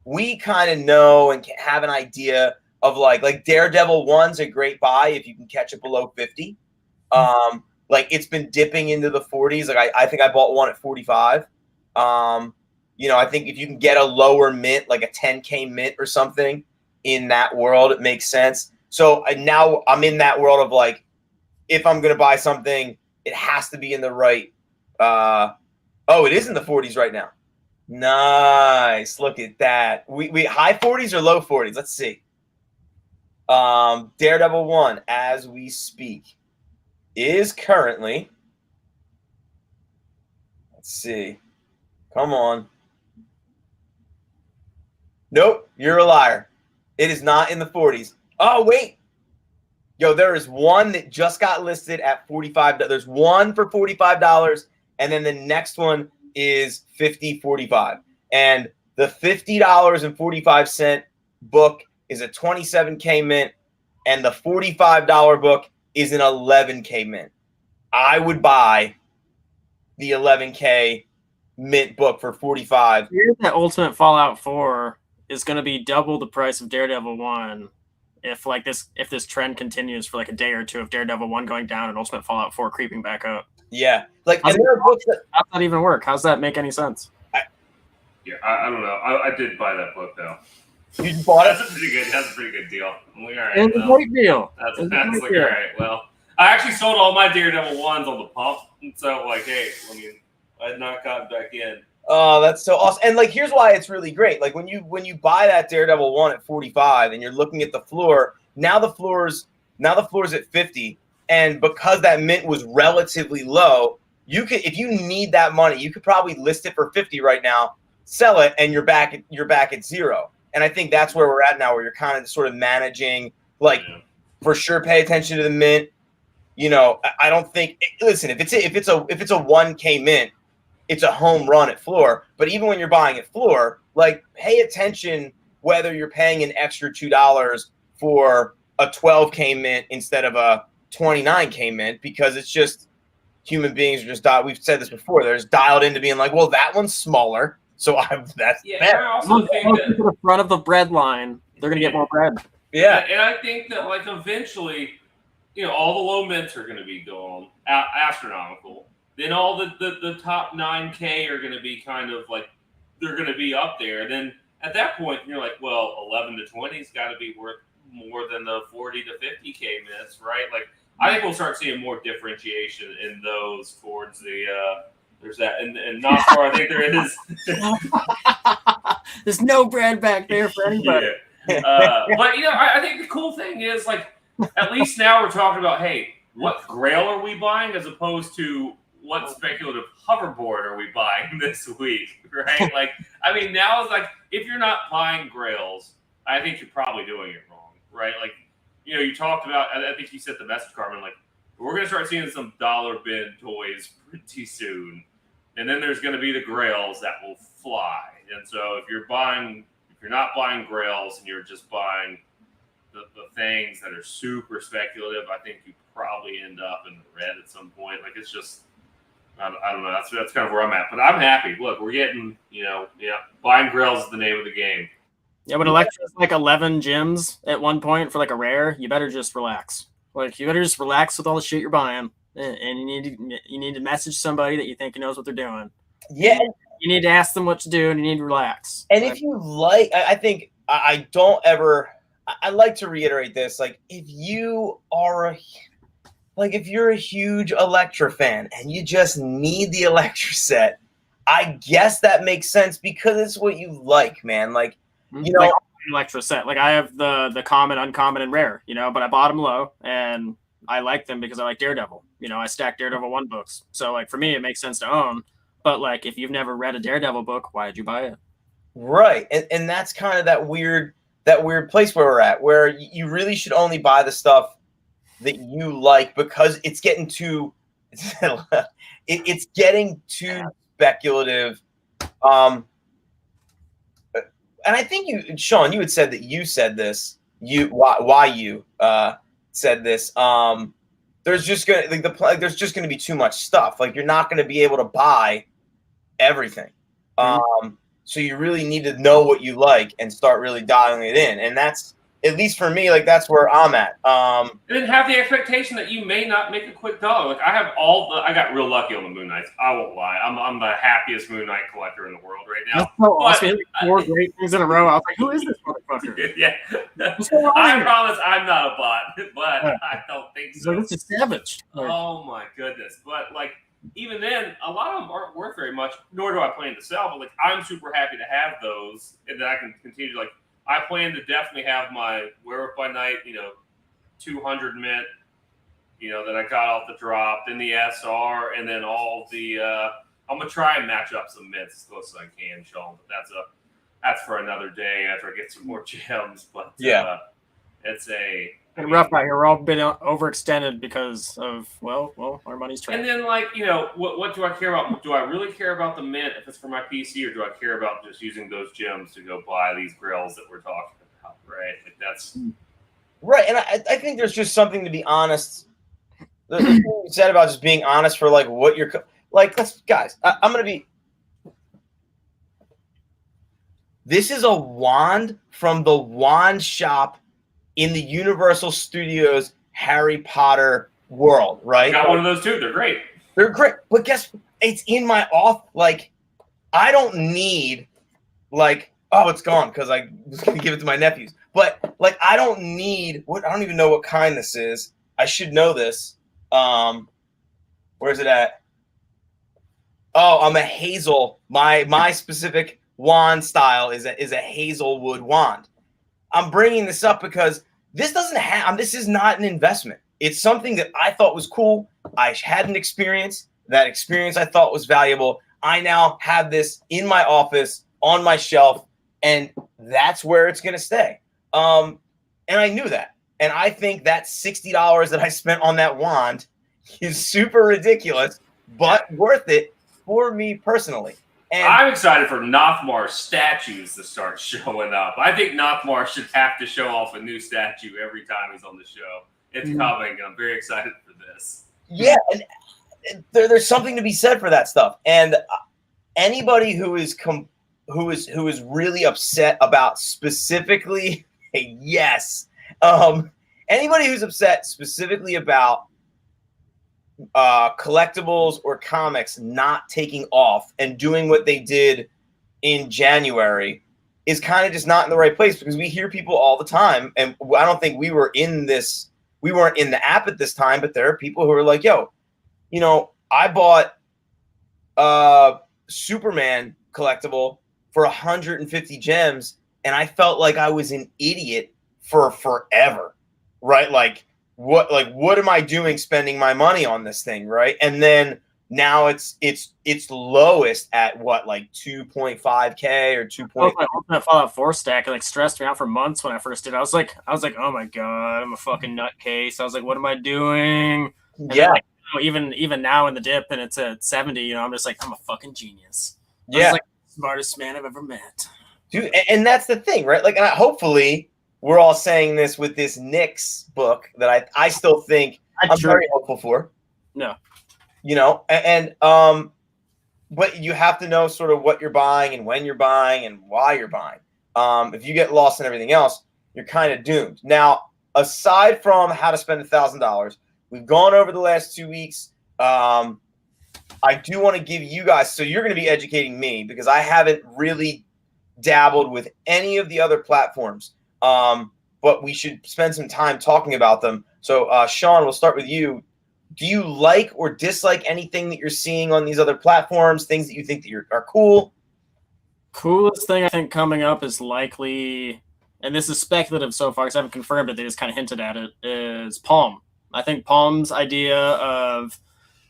Speaker 1: We kind of know and can have an idea of like Daredevil 1's a great buy if you can catch it below 50. It's been dipping into the 40s. I think I bought one at 45. I think if you can get a lower mint, like a 10K mint or something in that world, it makes sense. So now I'm in that world of if I'm going to buy something, it has to be in the right. It is in the 40s right now. Nice. Look at that. We high 40s or low 40s? Let's see. Daredevil 1, as we speak, is currently, let's see. Come on. Nope, you're a liar. It is not in the 40s. Oh, wait. Yo, there is one that just got listed at $45. There's one for $45, and then the next one is $50.45. And the $50.45 book is a 27K mint, and the $45 book is an 11K mint. I would buy the 11K mint book for 45.
Speaker 2: Here's that Ultimate Fallout 4 is going to be double the price of Daredevil 1 if this trend continues for a day or two of Daredevil 1 going down and Ultimate Fallout 4 creeping back up.
Speaker 1: Yeah, like,
Speaker 2: How's
Speaker 1: and there are books that
Speaker 2: How's that even work? How's that make any sense?
Speaker 3: Yeah, I don't know. I did buy that book though.
Speaker 1: you bought it.
Speaker 3: That's a pretty good deal. I'm like, all right,
Speaker 2: It's a
Speaker 3: well,
Speaker 2: great deal.
Speaker 3: that's
Speaker 2: It's a
Speaker 3: like,
Speaker 2: great
Speaker 3: all
Speaker 2: deal.
Speaker 3: right, well, I actually sold all my Daredevil ones on the pump, and so like, hey, I mean, I had not gotten back in.
Speaker 1: Oh, that's so awesome. And like, here's why it's really great. Like when you buy that Daredevil 1 at 45 and you're looking at the floor, now the floor's at 50. And because that mint was relatively low, you could, if you need that money, you could probably list it for 50 right now, sell it, and you're back at zero. And I think that's where we're at now, where you're kind of sort of managing, like, for sure, pay attention to the mint. You know, I don't think, listen, if it's a 1K mint, it's a home run at floor. But even when you're buying at floor, like, pay attention whether you're paying an extra $2 for a 12K mint instead of a 29K mint, because it's just, human beings are just we've said this before, they're just dialed into being like, well, that one's smaller, so that's better.
Speaker 3: I also think that
Speaker 2: to the front of the bread line, they're gonna get more bread.
Speaker 1: Yeah,
Speaker 3: and I think that like eventually, you know, all the low mints are going to be going astronomical. Then all the top 9K are going to be kind of like, they're going to be up there. Then at that point, you're like, well, 11 to 20's got to be worth more than the 40 to 50K mints, right? Like, I think we'll start seeing more differentiation in those towards the there's that, and not far. I think there is.
Speaker 2: There's no bread back there for anybody.
Speaker 3: Yeah. But you know, I think the cool thing is, like, at least now we're talking about, hey, what grail are we buying as opposed to what speculative hoverboard are we buying this week, right? Like, I mean, now it's like, if you're not buying grails, I think you're probably doing it wrong, right? Like, you know, you talked about, I think you said the message, Carmen, like, we're going to start seeing some dollar bin toys pretty soon. And then there's going to be the grails that will fly. And so if you're not buying grails and you're just buying the things that are super speculative, I think you probably end up in the red at some point. Like, it's just, I don't know. That's kind of where I'm at. But I'm happy. Look, we're getting, you know, buying grails is the name of the game.
Speaker 2: Yeah, when Electra's like 11 gems at one point for like a rare, you better just relax. Like, you better just relax with all the shit you're buying, and you need to message somebody that you think knows what they're doing.
Speaker 1: yeah.
Speaker 2: You need to ask them what to do, and you need to relax.
Speaker 1: And if you like, I think I don't ever. I like to reiterate this. Like, if you are if you're a huge Electra fan and you just need the Electra set, I guess that makes sense because it's what you like, man. Like, you know,
Speaker 2: like Electra set. Like, I have the common, uncommon, and rare, you know, but I bought them low, and I like them because I like Daredevil. You know, I stack Daredevil 1 books. So, like, for me, it makes sense to own. But, like, if you've never read a Daredevil book, why did you buy it?
Speaker 1: right. And that's kind of that weird place where we're at, where you really should only buy the stuff that you like, because it's getting too it's getting too speculative. And I think you, Sean, you had said that you said this. Why you said this? There's just gonna there's just gonna be too much stuff. Like, you're not gonna be able to buy everything. So you really need to know what you like and start really dialing it in. And that's, at least for me, like, that's where I'm at.
Speaker 3: And then have the expectation that you may not make a quick dollar. Like, I got real lucky on the Moon Knights. I won't lie. I'm the happiest Moon Knight collector in the world right now.
Speaker 2: That's so awesome. 4 great things in a row. I was like, who is this motherfucker?
Speaker 3: Yeah. I promise I'm not a bot, but I don't think so.
Speaker 2: So this is savage.
Speaker 3: Oh my goodness. But like, even then, a lot of them aren't worth very much, nor do I plan to sell. But like, I'm super happy to have those, and that I can continue. Like, I plan to definitely have my Werewolf by Night, 200 mint, that I got off the drop, then the SR, and then all the. I'm gonna try and match up some mints as close as I can, Sean. But that's for another day after I get some more gems. But
Speaker 1: yeah,
Speaker 3: it's
Speaker 2: rough out here. We're all been overextended because of our money's trapped.
Speaker 3: And then, like, what do I care about? Do I really care about the mint if it's for my PC, or do I care about just using those gems to go buy these grails that we're talking about? Right, like that's
Speaker 1: right. And I think there's just something to be honest. There's something you said about just being honest for like what you're like. Guys, I'm gonna be. This is a wand from the wand shop in the Universal Studios Harry Potter world, right?
Speaker 3: I got one of those too. They're great.
Speaker 1: They're great, but guess it's in my off. Like, I don't need like, oh, it's gone because I was gonna give it to my nephews. But like, I don't need what. I don't even know what kind this is. I should know this. Where's it at? Oh, I'm a hazel. My specific wand style is a hazelwood wand. I'm bringing this up because this doesn't have. This is not an investment. It's something that I thought was cool. I had an experience. That experience I thought was valuable. I now have this in my office on my shelf, and that's where it's going to stay. And I knew that. And I think that $60 that I spent on that wand is super ridiculous, but worth it for me personally. And
Speaker 3: I'm excited for Nothmar statues to start showing up. I think Nothmar should have to show off a new statue every time he's on the show. It's coming, and I'm very excited for this.
Speaker 1: Yeah, and there's something to be said for that stuff. And anybody who is really upset about specifically, anybody who's upset specifically about collectibles or comics not taking off and doing what they did in January is kind of just not in the right place, because we hear people all the time, and I don't think we weren't in the app at this time, but there are people who are like, yo, I bought Superman collectible for 150 gems, and I felt like I was an idiot for forever, right? Like what am I doing spending my money on this thing, right? And then now it's lowest at what, like 2.5K or 2.
Speaker 2: My Fallout 4 stack, it like stressed me out for months when I first did. I was like, oh my god, I'm a fucking nutcase. I was like, what am I doing? And
Speaker 1: yeah.
Speaker 2: Then, even now in the dip and it's at 70, I'm just like, I'm a fucking genius.
Speaker 1: Yeah.
Speaker 2: Like the smartest man I've ever met.
Speaker 1: Dude, and that's the thing, right? Like, and hopefully we're all saying this with this Nick's book that I still think I'm very hopeful for.
Speaker 2: No.
Speaker 1: But you have to know sort of what you're buying and when you're buying and why you're buying. If you get lost in everything else, you're kind of doomed. Now, aside from how to spend $1,000, we've gone over the last 2 weeks. I do want to give you guys, so you're going to be educating me because I haven't really dabbled with any of the other platforms. But we should spend some time talking about them. So, Sean, we'll start with you. Do you like or dislike anything that you're seeing on these other platforms, things that you think that are cool?
Speaker 2: Coolest thing I think coming up is likely, and this is speculative so far because I haven't confirmed it, they just kind of hinted at it, is Palm. I think Palm's idea of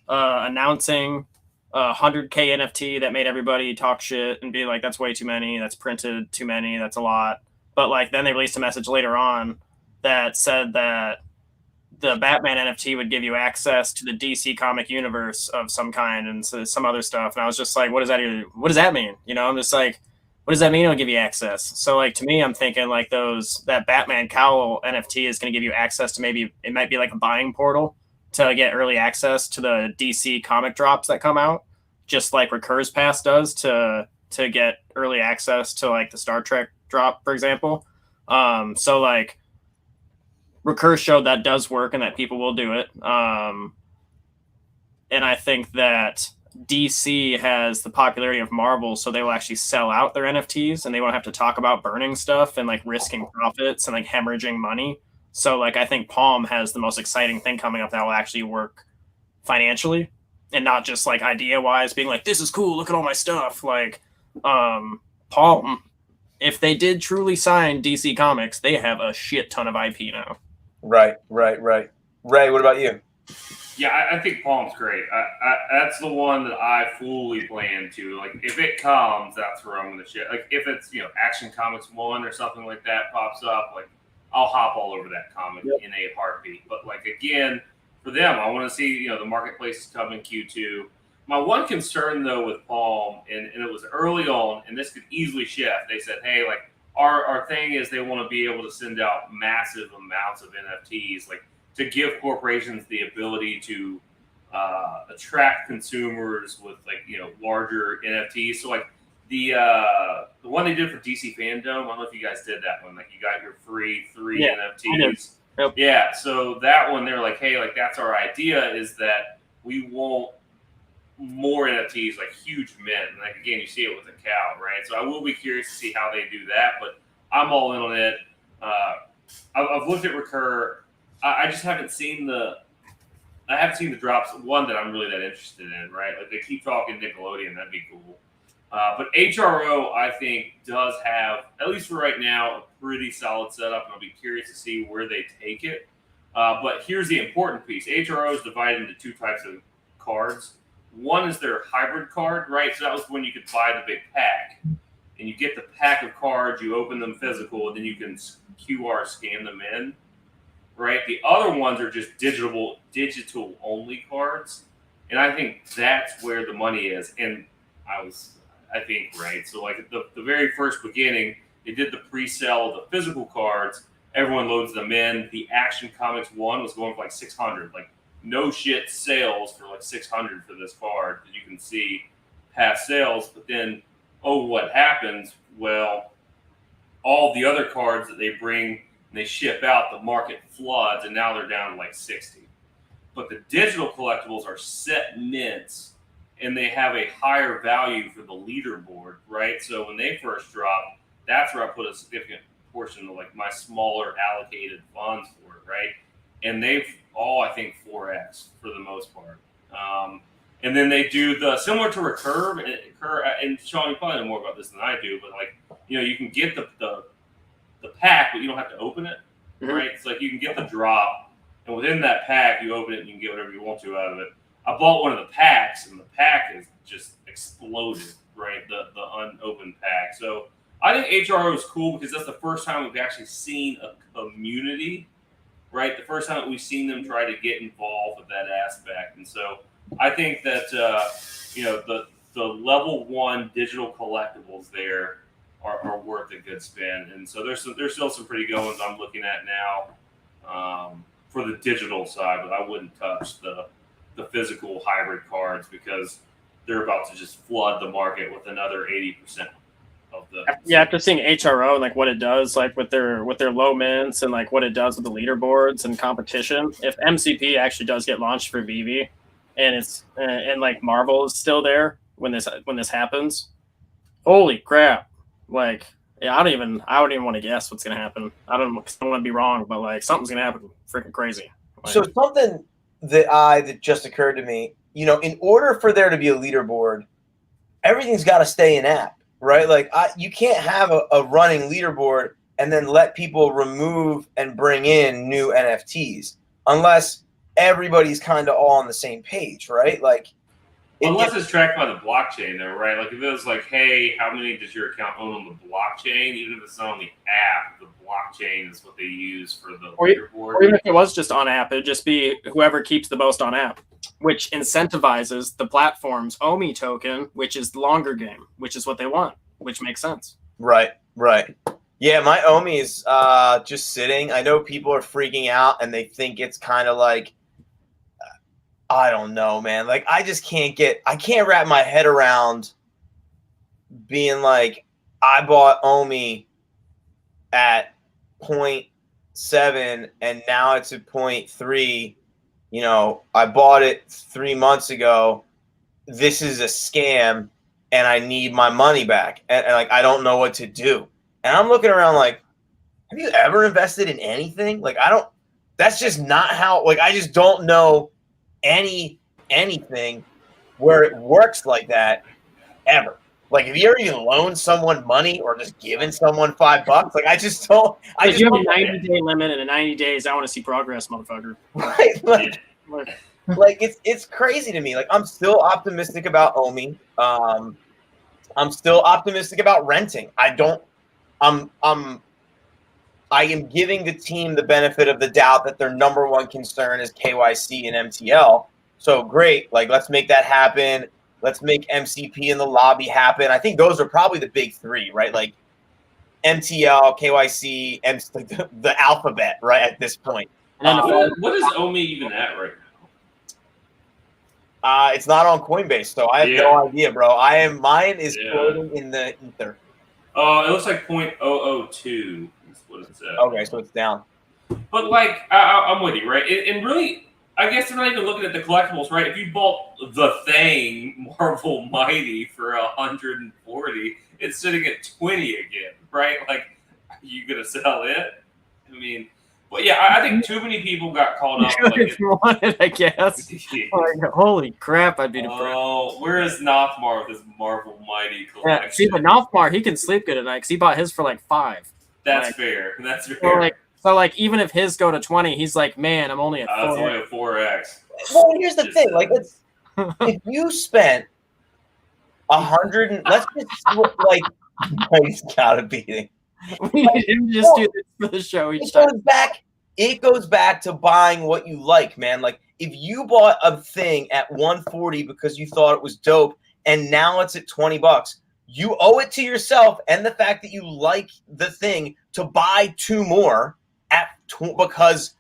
Speaker 2: announcing a 100K NFT that made everybody talk shit and be like, that's way too many, that's printed too many, that's a lot. But like then they released a message later on that said that the Batman NFT would give you access to the DC comic universe of some kind and some other stuff. And I was just like, what does that mean? I'm just like, what does that mean? It'll give you access. So like, to me, I'm thinking like that Batman cowl NFT is going to give you access to, maybe it might be like a buying portal to get early access to the DC comic drops that come out, just like Recur's Pass does to get early access to like the Star Trek drop, for example. So like Recur showed that does work and that people will do it. And I think that DC has the popularity of Marvel, so they will actually sell out their NFTs and they won't have to talk about burning stuff and like risking profits and like hemorrhaging money. So like I think Palm has the most exciting thing coming up that will actually work financially and not just like idea wise being like, this is cool, look at all my stuff. Like Palm, if they did truly sign DC Comics, they have a shit ton of IP now.
Speaker 1: Right. Ray, what about you?
Speaker 3: Yeah, I think Palm's great. That's the one that I fully plan to. Like, if it comes, that's where I'm going to shit. Like, if it's, Action Comics 1 or something like that pops up, like, I'll hop all over that comic in a heartbeat. But, like, again, for them, I want to see, the marketplace is coming Q2. My one concern, though, with Palm, and it was early on, and this could easily shift. They said, hey, like, our thing is they want to be able to send out massive amounts of NFTs, like, to give corporations the ability to attract consumers with larger NFTs. So like the one they did for DC Fandom, I don't know if you guys did that one. Like you got your free 3 NFTs.
Speaker 2: Yep.
Speaker 3: Yeah. So that one, they're like, hey, like that's our idea, is that we won't more NFTs, like huge mint. And like again, you see it with the cow, right? So I will be curious to see how they do that, but I'm all in on it. I've looked at Recur. I just haven't seen the drops. One that I'm really that interested in, right? Like they keep talking Nickelodeon, that'd be cool. But HRO, I think, does have, at least for right now, a pretty solid setup, and I'll be curious to see where they take it. But here's the important piece. HRO is divided into two types of cards. One is their hybrid card, right? So that was when you could buy the big pack. And you get the pack of cards, you open them physical, and then you can QR scan them in, right? The other ones are just digital only cards. And I think that's where the money is. And I think, right? So like the very first beginning, they did the pre-sale of the physical cards. Everyone loads them in. The Action Comics one was going for like 600, like no shit sales for like 600 for this card that you can see past sales. But then, what happens? Well, all the other cards that they bring and they ship out, the market floods, and now they're down to like 60. But the digital collectibles are set mints, and they have a higher value for the leaderboard, right? So when they first dropped, that's where I put a significant portion of like my smaller allocated funds for it, right? And they've all, I think, 4x for the most part. And then they do the similar to Recur, and Sean, you probably know more about this than I do, but like, you can get the pack, but you don't have to open it, right? It's like you can get the drop, and within that pack, you open it and you can get whatever you want to out of it. I bought one of the packs, and the pack is just exploded, right? The unopened pack. So I think HRO is cool because that's the first time we've actually seen a community, right? The first time that we've seen them try to get involved with that aspect. And so I think that, the level 1 digital collectibles there are worth a good spend. And so there's still some pretty good ones I'm looking at now for the digital side, but I wouldn't touch the physical hybrid cards because they're about to just flood the market with another 80% of the.
Speaker 2: Yeah, after seeing HRO and like what it does, like with their low mints and like what it does with the leaderboards and competition. If MCP actually does get launched for VeVe, and it's and like Marvel is still there when this happens, holy crap! Like, yeah, I wouldn't even want to guess what's gonna happen. I don't want to be wrong, but like something's gonna happen freaking crazy. Like,
Speaker 1: so something that just occurred to me, in order for there to be a leaderboard, everything's got to stay in app, right? Like you can't have a running leaderboard and then let people remove and bring in new NFTs unless everybody's kind of all on the same page, right? Like
Speaker 3: unless it's tracked by the blockchain, though, right? Like if it was like, hey, how many does your account own on the blockchain? Even if it's not on the app, the blockchain is what they use for the leaderboard.
Speaker 2: Or even if it was just on app, it'd just be whoever keeps the most on app, which incentivizes the platform's OMI token, which is the longer game, which is what they want, which makes sense.
Speaker 1: Right. Yeah, my OMI is just sitting. I know people are freaking out and they think it's kind of like, I don't know, man. Like, I can't wrap my head around being like, I bought OMI at 0.7 and now it's at 0.3. I bought it 3 months ago. This is a scam and I need my money back. And like, I don't know what to do. And I'm looking around like, have you ever invested in anything? Like, that's just not how, like, I just don't know anything where it works like that ever. Like, have you ever even loaned someone money or just given someone $5? Like, I just don't.
Speaker 2: You have a 90-day limit, and in 90 days, I want to see progress, motherfucker.
Speaker 1: Right? Like it's crazy to me. Like, I'm still optimistic about OMI. I'm still optimistic about renting. I am giving the team the benefit of the doubt that their number one concern is KYC and MTL. So great, like let's make that happen. Let's make MCP in the lobby happen. I think those are probably the big three, right? Like MTL, KYC, and the alphabet, right at this point.
Speaker 3: What is OMI even at right now?
Speaker 1: It's not on Coinbase, so I have no idea, bro. Mine is floating in the ether.
Speaker 3: It looks like 0.002 is what it's at.
Speaker 1: Okay, so it's down.
Speaker 3: But like, I'm with you, right? And really, I guess they're not even looking at the collectibles, right? If you bought the thing, Marvel Mighty, for 140, it's sitting at 20 again, right? Like, are you gonna sell it? I mean, but yeah, I think too many people got caught up. Like,
Speaker 2: if you wanted, I guess. Like, holy crap, I'd be depressed.
Speaker 3: Oh, where is Nothmar with his Marvel Mighty collection?
Speaker 2: Yeah, see, but Nothmar, he can sleep good at night because he bought his for like 5.
Speaker 3: That's
Speaker 2: like,
Speaker 3: fair. That's fair.
Speaker 2: So even if his go to 20, he's like, man, I'm only at 4.
Speaker 3: It's only a 4x.
Speaker 1: Well, here's the thing. Like, if you spent 100, let's just like, he's gotta be.
Speaker 2: We need him to just do this for the show each time.
Speaker 1: It goes back to buying what you like, man. Like, if you bought a thing at 140 because you thought it was dope, and now it's at $20, you owe it to yourself and the fact that you like the thing to buy 2 more because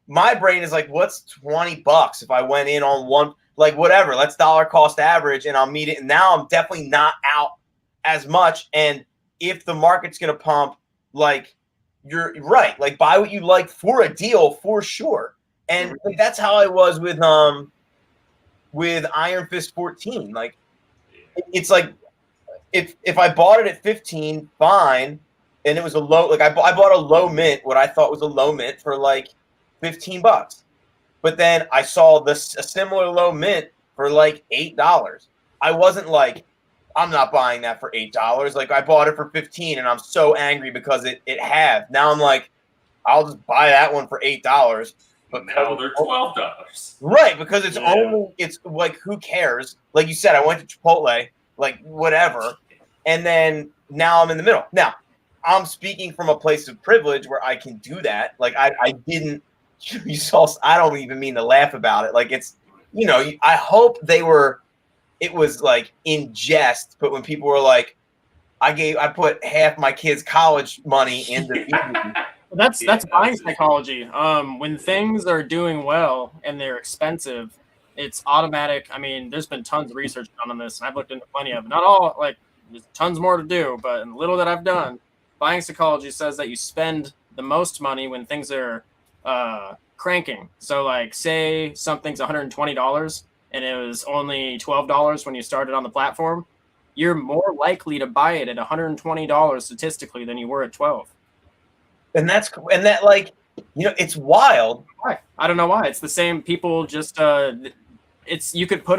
Speaker 1: my brain is like, what's $20 if I went in on one, like, whatever, let's dollar cost average and I'll meet it. And now I'm definitely not out as much. And if the market's going to pump, like, you're right, like, buy what you like for a deal for sure. And like, that's how I was with Iron Fist 14. Like, it's like, if I bought it at 15, fine. And it was a low, like, I bought a low mint, what I thought was a low mint, for like $15. But then I saw a similar low mint for like $8. I wasn't like, I'm not buying that for $8. Like, I bought it for 15 and I'm so angry because it had. Now I'm like, I'll just buy that one for $8.
Speaker 3: But now they're $12.
Speaker 1: Right, because it's like, who cares? Like you said, I went to Chipotle, like, whatever. And then now I'm in the middle. Now, I'm speaking from a place of privilege where I can do that. Like, I didn't, you saw, I don't even mean to laugh about it. Like, it's, I hope it was like in jest, but when people were like, I put half my kids' college money into VeVe.
Speaker 2: That's buying psychology. When things are doing well and they're expensive, it's automatic. I mean, there's been tons of research done on this, and I've looked into plenty of it. Not all, like, there's tons more to do, but in the little that I've done, buying psychology says that you spend the most money when things are cranking. So, like, say something's $120 and it was only $12 when you started on the platform, you're more likely to buy it at $120 statistically than you were at $12.
Speaker 1: And that, like, it's wild.
Speaker 2: Why? I don't know why. It's the same. People just you could put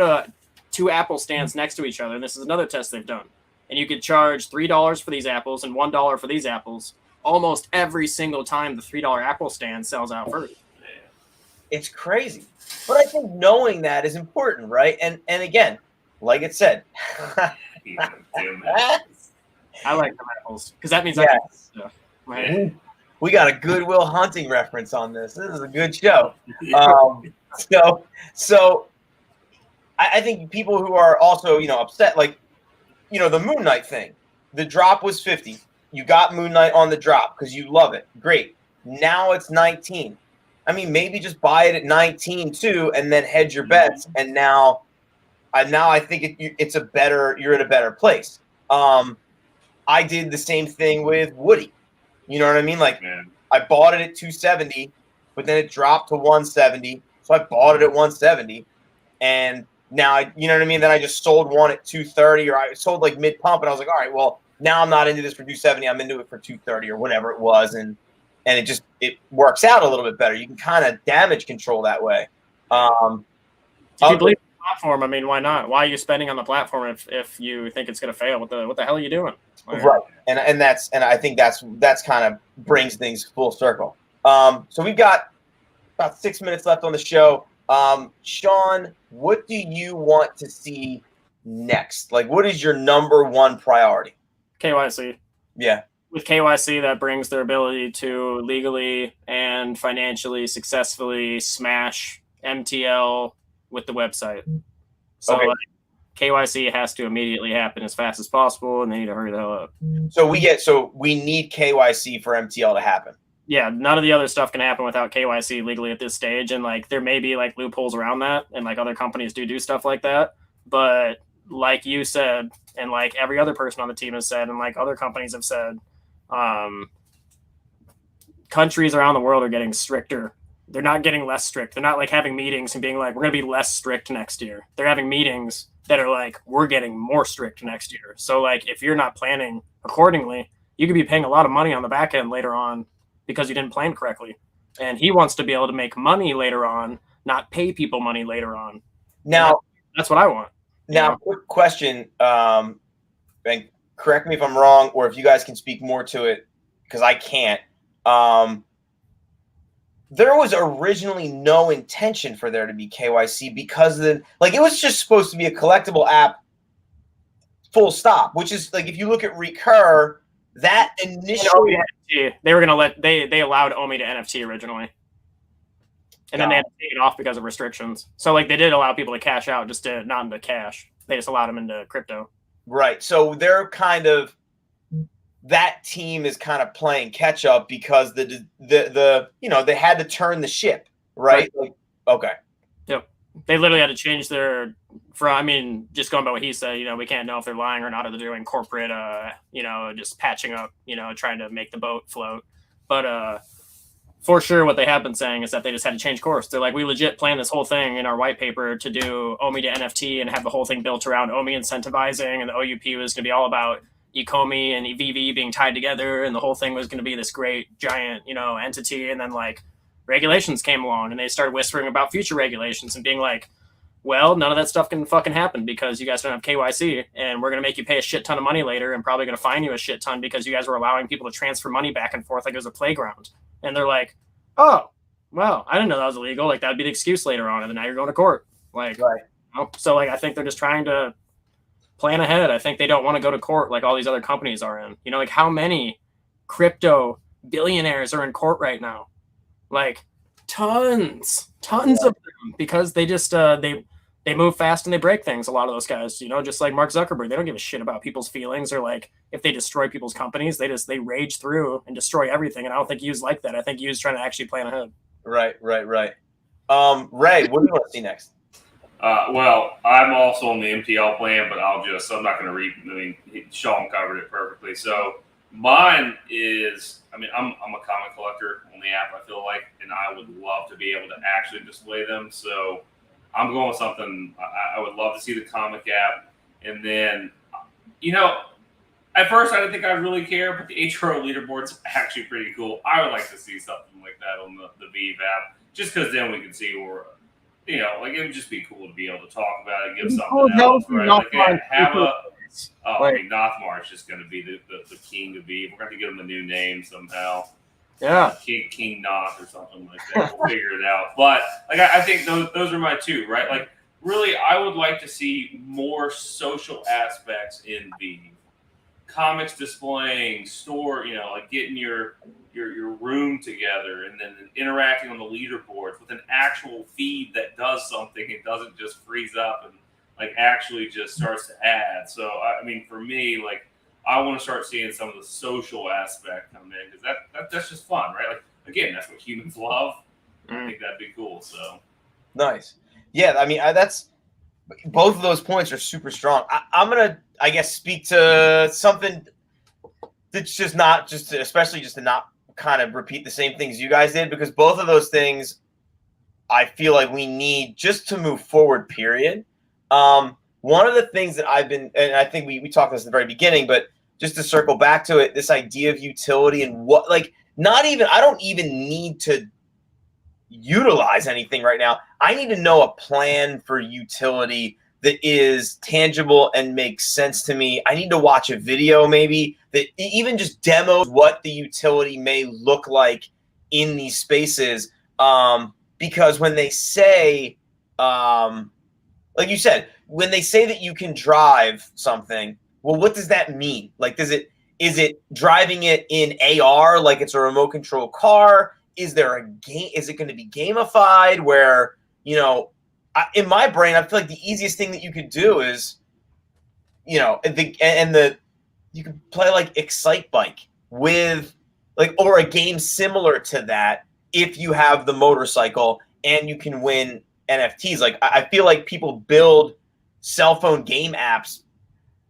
Speaker 2: 2 apple stands next to each other, and this is another test they've done. And you could charge $3 for these apples and $1 for these apples. Almost every single time the $3 apple stand sells out first.
Speaker 1: It's crazy. But I think knowing that is important, right? And again, like it said,
Speaker 2: I like the apples because that means
Speaker 1: yes.
Speaker 2: I can stuff. Right?
Speaker 1: We got a Goodwill Hunting reference on this. This is a good show. So I think people who are also, upset, like, the Moon Knight thing, the drop was 50. You got Moon Knight on the drop because you love it. Great. Now it's 19. I mean, maybe just buy it at 19 too, and then hedge your bets. And now I think you're at a better place. I did the same thing with Woody. You know what I mean? Like, I bought it at 270, but then it dropped to 170. So I bought it at 170. And now, you know what I mean? Then I just sold one at 230, or I sold like mid pump, and I was like, all right, well, now I'm not into this for 270. I'm into it for 230 or whatever it was. And it works out a little bit better. You can kind of damage control that way.
Speaker 2: If you believe in the platform, I mean, why not? Why are you spending on the platform if you think it's going to fail? What the hell are you doing?
Speaker 1: Right. And I think that's kind of brings things full circle. So we've got about 6 minutes left on the show. Sean, what do you want to see next? Like, what is your number one priority?
Speaker 2: KYC.
Speaker 1: Yeah.
Speaker 2: With KYC, that brings their ability to legally and financially successfully smash MTL with the website. So
Speaker 1: okay.
Speaker 2: KYC has to immediately happen as fast as possible, and they need to hurry the hell up.
Speaker 1: So we need KYC for MTL to happen.
Speaker 2: Yeah, none of the other stuff can happen without KYC legally at this stage, and like there may be like loopholes around that, and like other companies do stuff like that. But like you said, and like every other person on the team has said, and like other companies have said, countries around the world are getting stricter They're not getting less strict. They're not like having meetings and being like, we're going to be less strict next year. They're having meetings that are like, we're getting more strict next year. So like, if you're not planning accordingly, you could be paying a lot of money on the back end later on because you didn't plan correctly. And he wants to be able to make money later on, not pay people money later on.
Speaker 1: Now,
Speaker 2: that's what I want.
Speaker 1: Now, quick question, and correct me if I'm wrong, or if you guys can speak more to it, because I can't. There was originally no intention for there to be KYC because it was just supposed to be a collectible app, full stop. Which is like, if you look at Recur, that initially
Speaker 2: they were gonna they allowed Omi to NFT originally, and then they had to take it off because of restrictions. So like, they did allow people to cash out, just not into cash. They just allowed them into crypto.
Speaker 1: Right. So they're kind of, that team is kind of playing catch up because the they had to turn the ship, right? Like, okay.
Speaker 2: Yep. They literally had to change their just going by what he said, we can't know if they're lying or not, or they're doing corporate just patching up, trying to make the boat float. But for sure, what they have been saying is that they just had to change course. They're like, we legit planned this whole thing in our white paper to do Omi to NFT and have the whole thing built around Omi incentivizing, and the OUP was going to be all about Ecomi and VeVe being tied together, and the whole thing was going to be this great giant, entity. And then like, regulations came along, and they started whispering about future regulations and being like, well, none of that stuff can fucking happen because you guys don't have KYC, and we're going to make you pay a shit ton of money later, and probably going to fine you a shit ton because you guys were allowing people to transfer money back and forth like it was a playground. And they're like, oh, well, I didn't know that was illegal. Like, that'd be the excuse later on, and then now you're going to court. Like,
Speaker 1: right.
Speaker 2: So like, I think they're just trying to plan ahead. I think they don't want to go to court like all these other companies are in. Like, how many crypto billionaires are in court right now? Like, tons of them, because they just they move fast and they break things. A lot of those guys, just like Mark Zuckerberg, they don't give a shit about people's feelings, or like if they destroy people's companies, they rage through and destroy everything. And I don't think Yu's like that. I think Yu's trying to actually plan ahead.
Speaker 1: Right. Ray, what do you want to see next?
Speaker 3: Well, I'm also on the MTL plan, but I'm not going to read. I mean, Sean covered it perfectly. So mine is, I'm a comic collector on the app, I feel like, and I would love to be able to actually display them. So I'm going with something. I would love to see the comic app. And then, at first I didn't think I'd really care, but the HRO leaderboard's actually pretty cool. I would like to see something like that on the VeVe app, just because then we can see where, it would just be cool to be able to talk about it, give something else, right? Like, have a, Nothmar is just going to be the king of VeVe. We're going to give him a new name somehow.
Speaker 2: Yeah,
Speaker 3: King Noth or something like that. We'll figure it out. But like, I think those are my two, right? Like, really, I would like to see more social aspects in VeVe. Comics displaying, store, like getting your room together, and then interacting on the leaderboards with an actual feed that does something. It doesn't just freeze up and like actually just starts to add. So for me, like, I want to start seeing some of the social aspect come in, because that's just fun, right? Like, again, that's what humans love. I think that'd be cool. So nice.
Speaker 1: Yeah, that's both of those points are super strong. I'm gonna, I guess, speak to something that's especially to not kind of repeat the same things you guys did, because both of those things I feel like we need just to move forward, period. One of the things that I've been, and I think we talked this at the very beginning, but just to circle back to it, this idea of utility and what, like, I don't even need to utilize anything right now. I need to know a plan for utility that is tangible and makes sense to me. I need to watch a video maybe that even just demos what the utility may look like in these spaces. Because when they say, like you said, when they say that you can drive something, well, what does that mean? Like, is it driving it in AR like it's a remote control car? Is there a game? Is it going to be gamified where, in my brain, I feel like the easiest thing that you could do is, you could play like Excite Bike with or a game similar to that if you have the motorcycle and you can win NFTs. Like, I feel like people build cell phone game apps,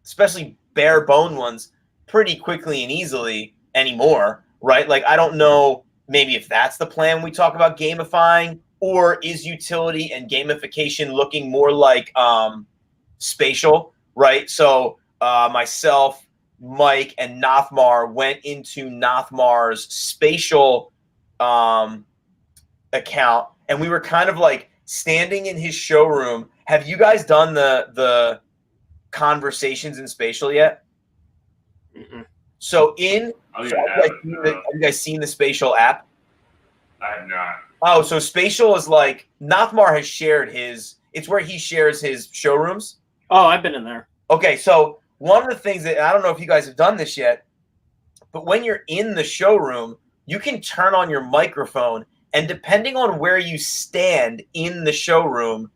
Speaker 1: especially bare bone ones, pretty quickly and easily anymore, right? Like, I don't know maybe if that's the plan, we talk about gamifying, or is utility and gamification looking more like spatial, right? So myself, Mike, and Nathmar went into Nathmar's spatial account, and we were kind of like standing in his showroom. Have you guys done the conversations in spatial yet?
Speaker 2: Mm-mm.
Speaker 1: So have you guys seen the spatial app?
Speaker 3: I have not.
Speaker 1: Oh, so spatial is like Nathmar has shared his. It's where he shares his showrooms.
Speaker 2: Oh, I've been in there.
Speaker 1: Okay, so one of the things that I don't know if you guys have done this yet, but when you're in the showroom, you can turn on your microphone, and depending on where you stand in the showroom,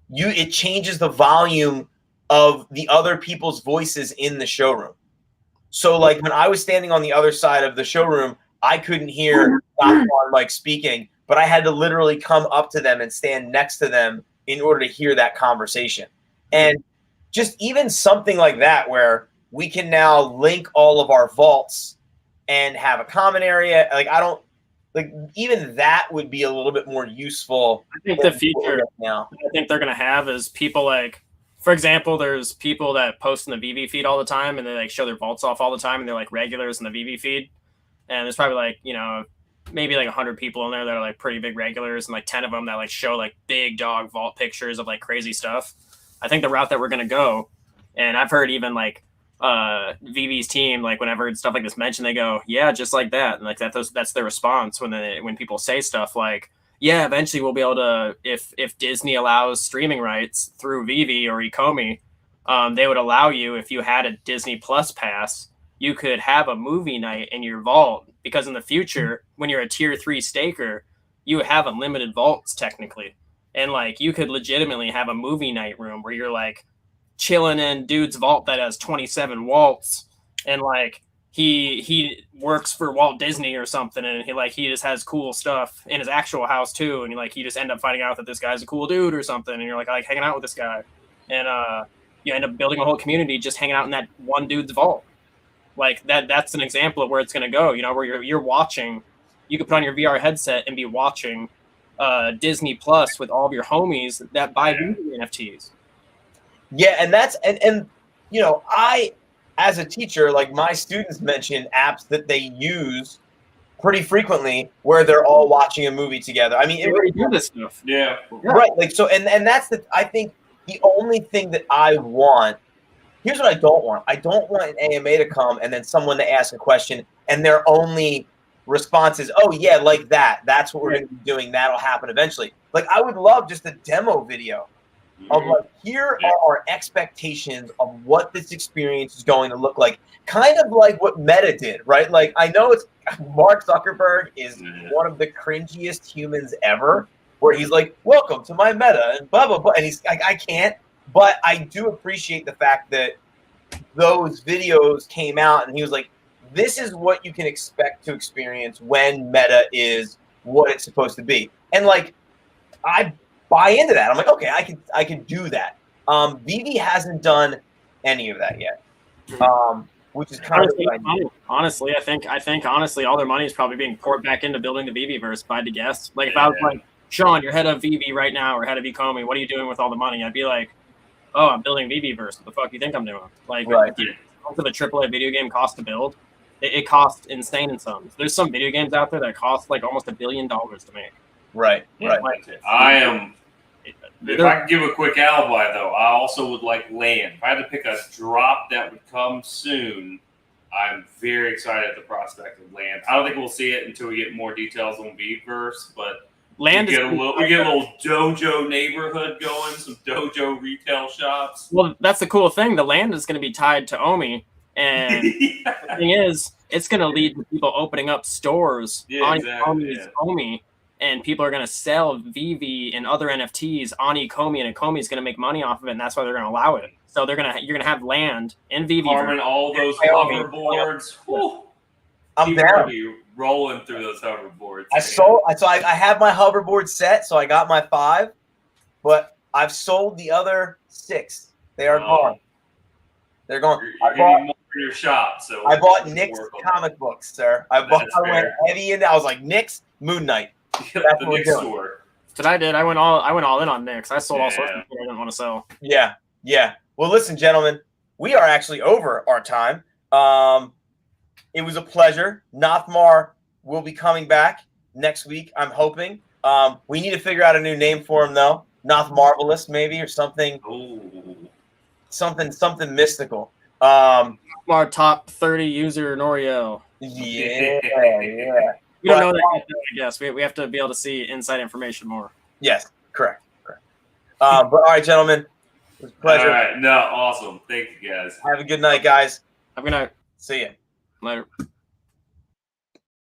Speaker 1: it changes the volume of the other people's voices in the showroom. So like when I was standing on the other side of the showroom, I couldn't hear Mike speaking, but I had to literally come up to them and stand next to them in order to hear that conversation. And just even something like that, where we can now link all of our vaults and have a common area. Even that would be a little bit more useful.
Speaker 2: I think the future now, I think they're going to have is people like, for example, there's people that post in the VeVe feed all the time, and they like show their vaults off all the time, and they're like regulars in the VeVe feed. And there's probably like, maybe like 100 people in there that are like pretty big regulars, and like 10 of them that like show like big dog vault pictures of like crazy stuff. I think the route that we're going to go, and I've heard even like VeVe's team, like whenever stuff like this mentioned, they go, yeah, just like that. And like that's their response when people say stuff like, yeah, eventually we'll be able to, if Disney allows streaming rights through VeVe or Ecomi, they would allow you, if you had a Disney Plus pass, you could have a movie night in your vault, because in the future, when you're a tier 3 staker, you have unlimited vaults technically. And like you could legitimately have a movie night room where you're like chilling in dude's vault that has 27 vaults, and like he works for Walt Disney or something, and he just has cool stuff in his actual house too, and you just end up finding out that this guy's a cool dude or something, and you're like hanging out with this guy, and you end up building a whole community just hanging out in that one dude's vault. Like that's an example of where it's going to go, where you're watching, you could put on your VR headset and be watching Disney Plus with all of your homies that buy NFTs.
Speaker 1: Yeah, and that's and I, as a teacher, like my students mention apps that they use pretty frequently where they're all watching a movie together. I mean,
Speaker 2: they already do this stuff.
Speaker 3: Yeah.
Speaker 1: Right. Like so, and that's I think the only thing that I want. Here's what I don't want. I don't want an AMA to come and then someone to ask a question and their only response is, oh yeah, like that. That's what we're going to be doing. That'll happen eventually. Like I would love just a demo video of like, here are our expectations of what this experience is going to look like. Kind of like what Meta did, right? Like I know Mark Zuckerberg is one of the cringiest humans ever, where he's like, welcome to my Meta and blah, blah, blah. And he's like, I can't. But I do appreciate the fact that those videos came out and he was like, this is what you can expect to experience when Meta is what it's supposed to be. And like, I buy into that. I'm like, okay, I can do that. VeVe hasn't done any of that yet. Which is kind of
Speaker 2: honestly, I think honestly all their money is probably being poured back into building the VeVeverse, if I had to guess. Like if I was like, Sean, you're head of VeVe right now or head of Ecomi, what are you doing with all the money? I'd be like, oh, I'm building VeVeverse. What the fuck do you think I'm doing? Like,
Speaker 1: right.
Speaker 2: Most of a AAA video game costs to build. It costs insane in sums. There's some video games out there that cost like almost $1 billion to make.
Speaker 1: Right, right.
Speaker 3: Like, if I can give a quick alibi, though, I also would like land. If I had to pick a drop that would come soon, I'm very excited at the prospect of land. I don't think we'll see it until we get more details on VeVeverse, but
Speaker 2: land
Speaker 3: we get a little Dojo neighborhood going, some Dojo retail shops.
Speaker 2: Well, that's the cool thing. The land is going to be tied to Omi, and the thing is, it's going to lead to people opening up stores on Omi's Omi, and people are going to sell VeVe and other NFTs on Ecomi, and Ecomi is going to make money off of it, and that's why they're going to allow it. So you're going to have land in VeVe.
Speaker 3: Farming all those hoverboards.
Speaker 1: I'm down.
Speaker 3: Be rolling through those hoverboards.
Speaker 1: I have my hoverboard set, so I got my 5, but I've sold the other 6. They are gone. They're gone.
Speaker 3: for your shop. So
Speaker 1: I bought
Speaker 3: we'll
Speaker 1: Nick's
Speaker 3: work on that.
Speaker 1: comic books, sir. I went heavy into. I was like, Nick's Moon Knight.
Speaker 3: The
Speaker 1: what we're
Speaker 3: Nick
Speaker 1: doing.
Speaker 3: store.
Speaker 2: That's what I did. I went all in on Knicks. I sold all sorts of shit I didn't want to sell.
Speaker 1: Yeah. Well, listen, gentlemen, we are actually over our time. It was a pleasure. Nothmar will be coming back next week, I'm hoping. We need to figure out a new name for him, though. Noth Marvelous, maybe, or something.
Speaker 3: Ooh.
Speaker 1: Something mystical.
Speaker 2: Our top 30 user Norio.
Speaker 1: Yeah.
Speaker 2: We don't know that yet, I guess. We have to be able to see inside information more.
Speaker 1: Yes, correct. But all right, gentlemen, it was a pleasure.
Speaker 3: All right, no, awesome. Thank you, guys.
Speaker 1: Have a good night, guys.
Speaker 2: Have a good night.
Speaker 1: See ya.
Speaker 2: Later.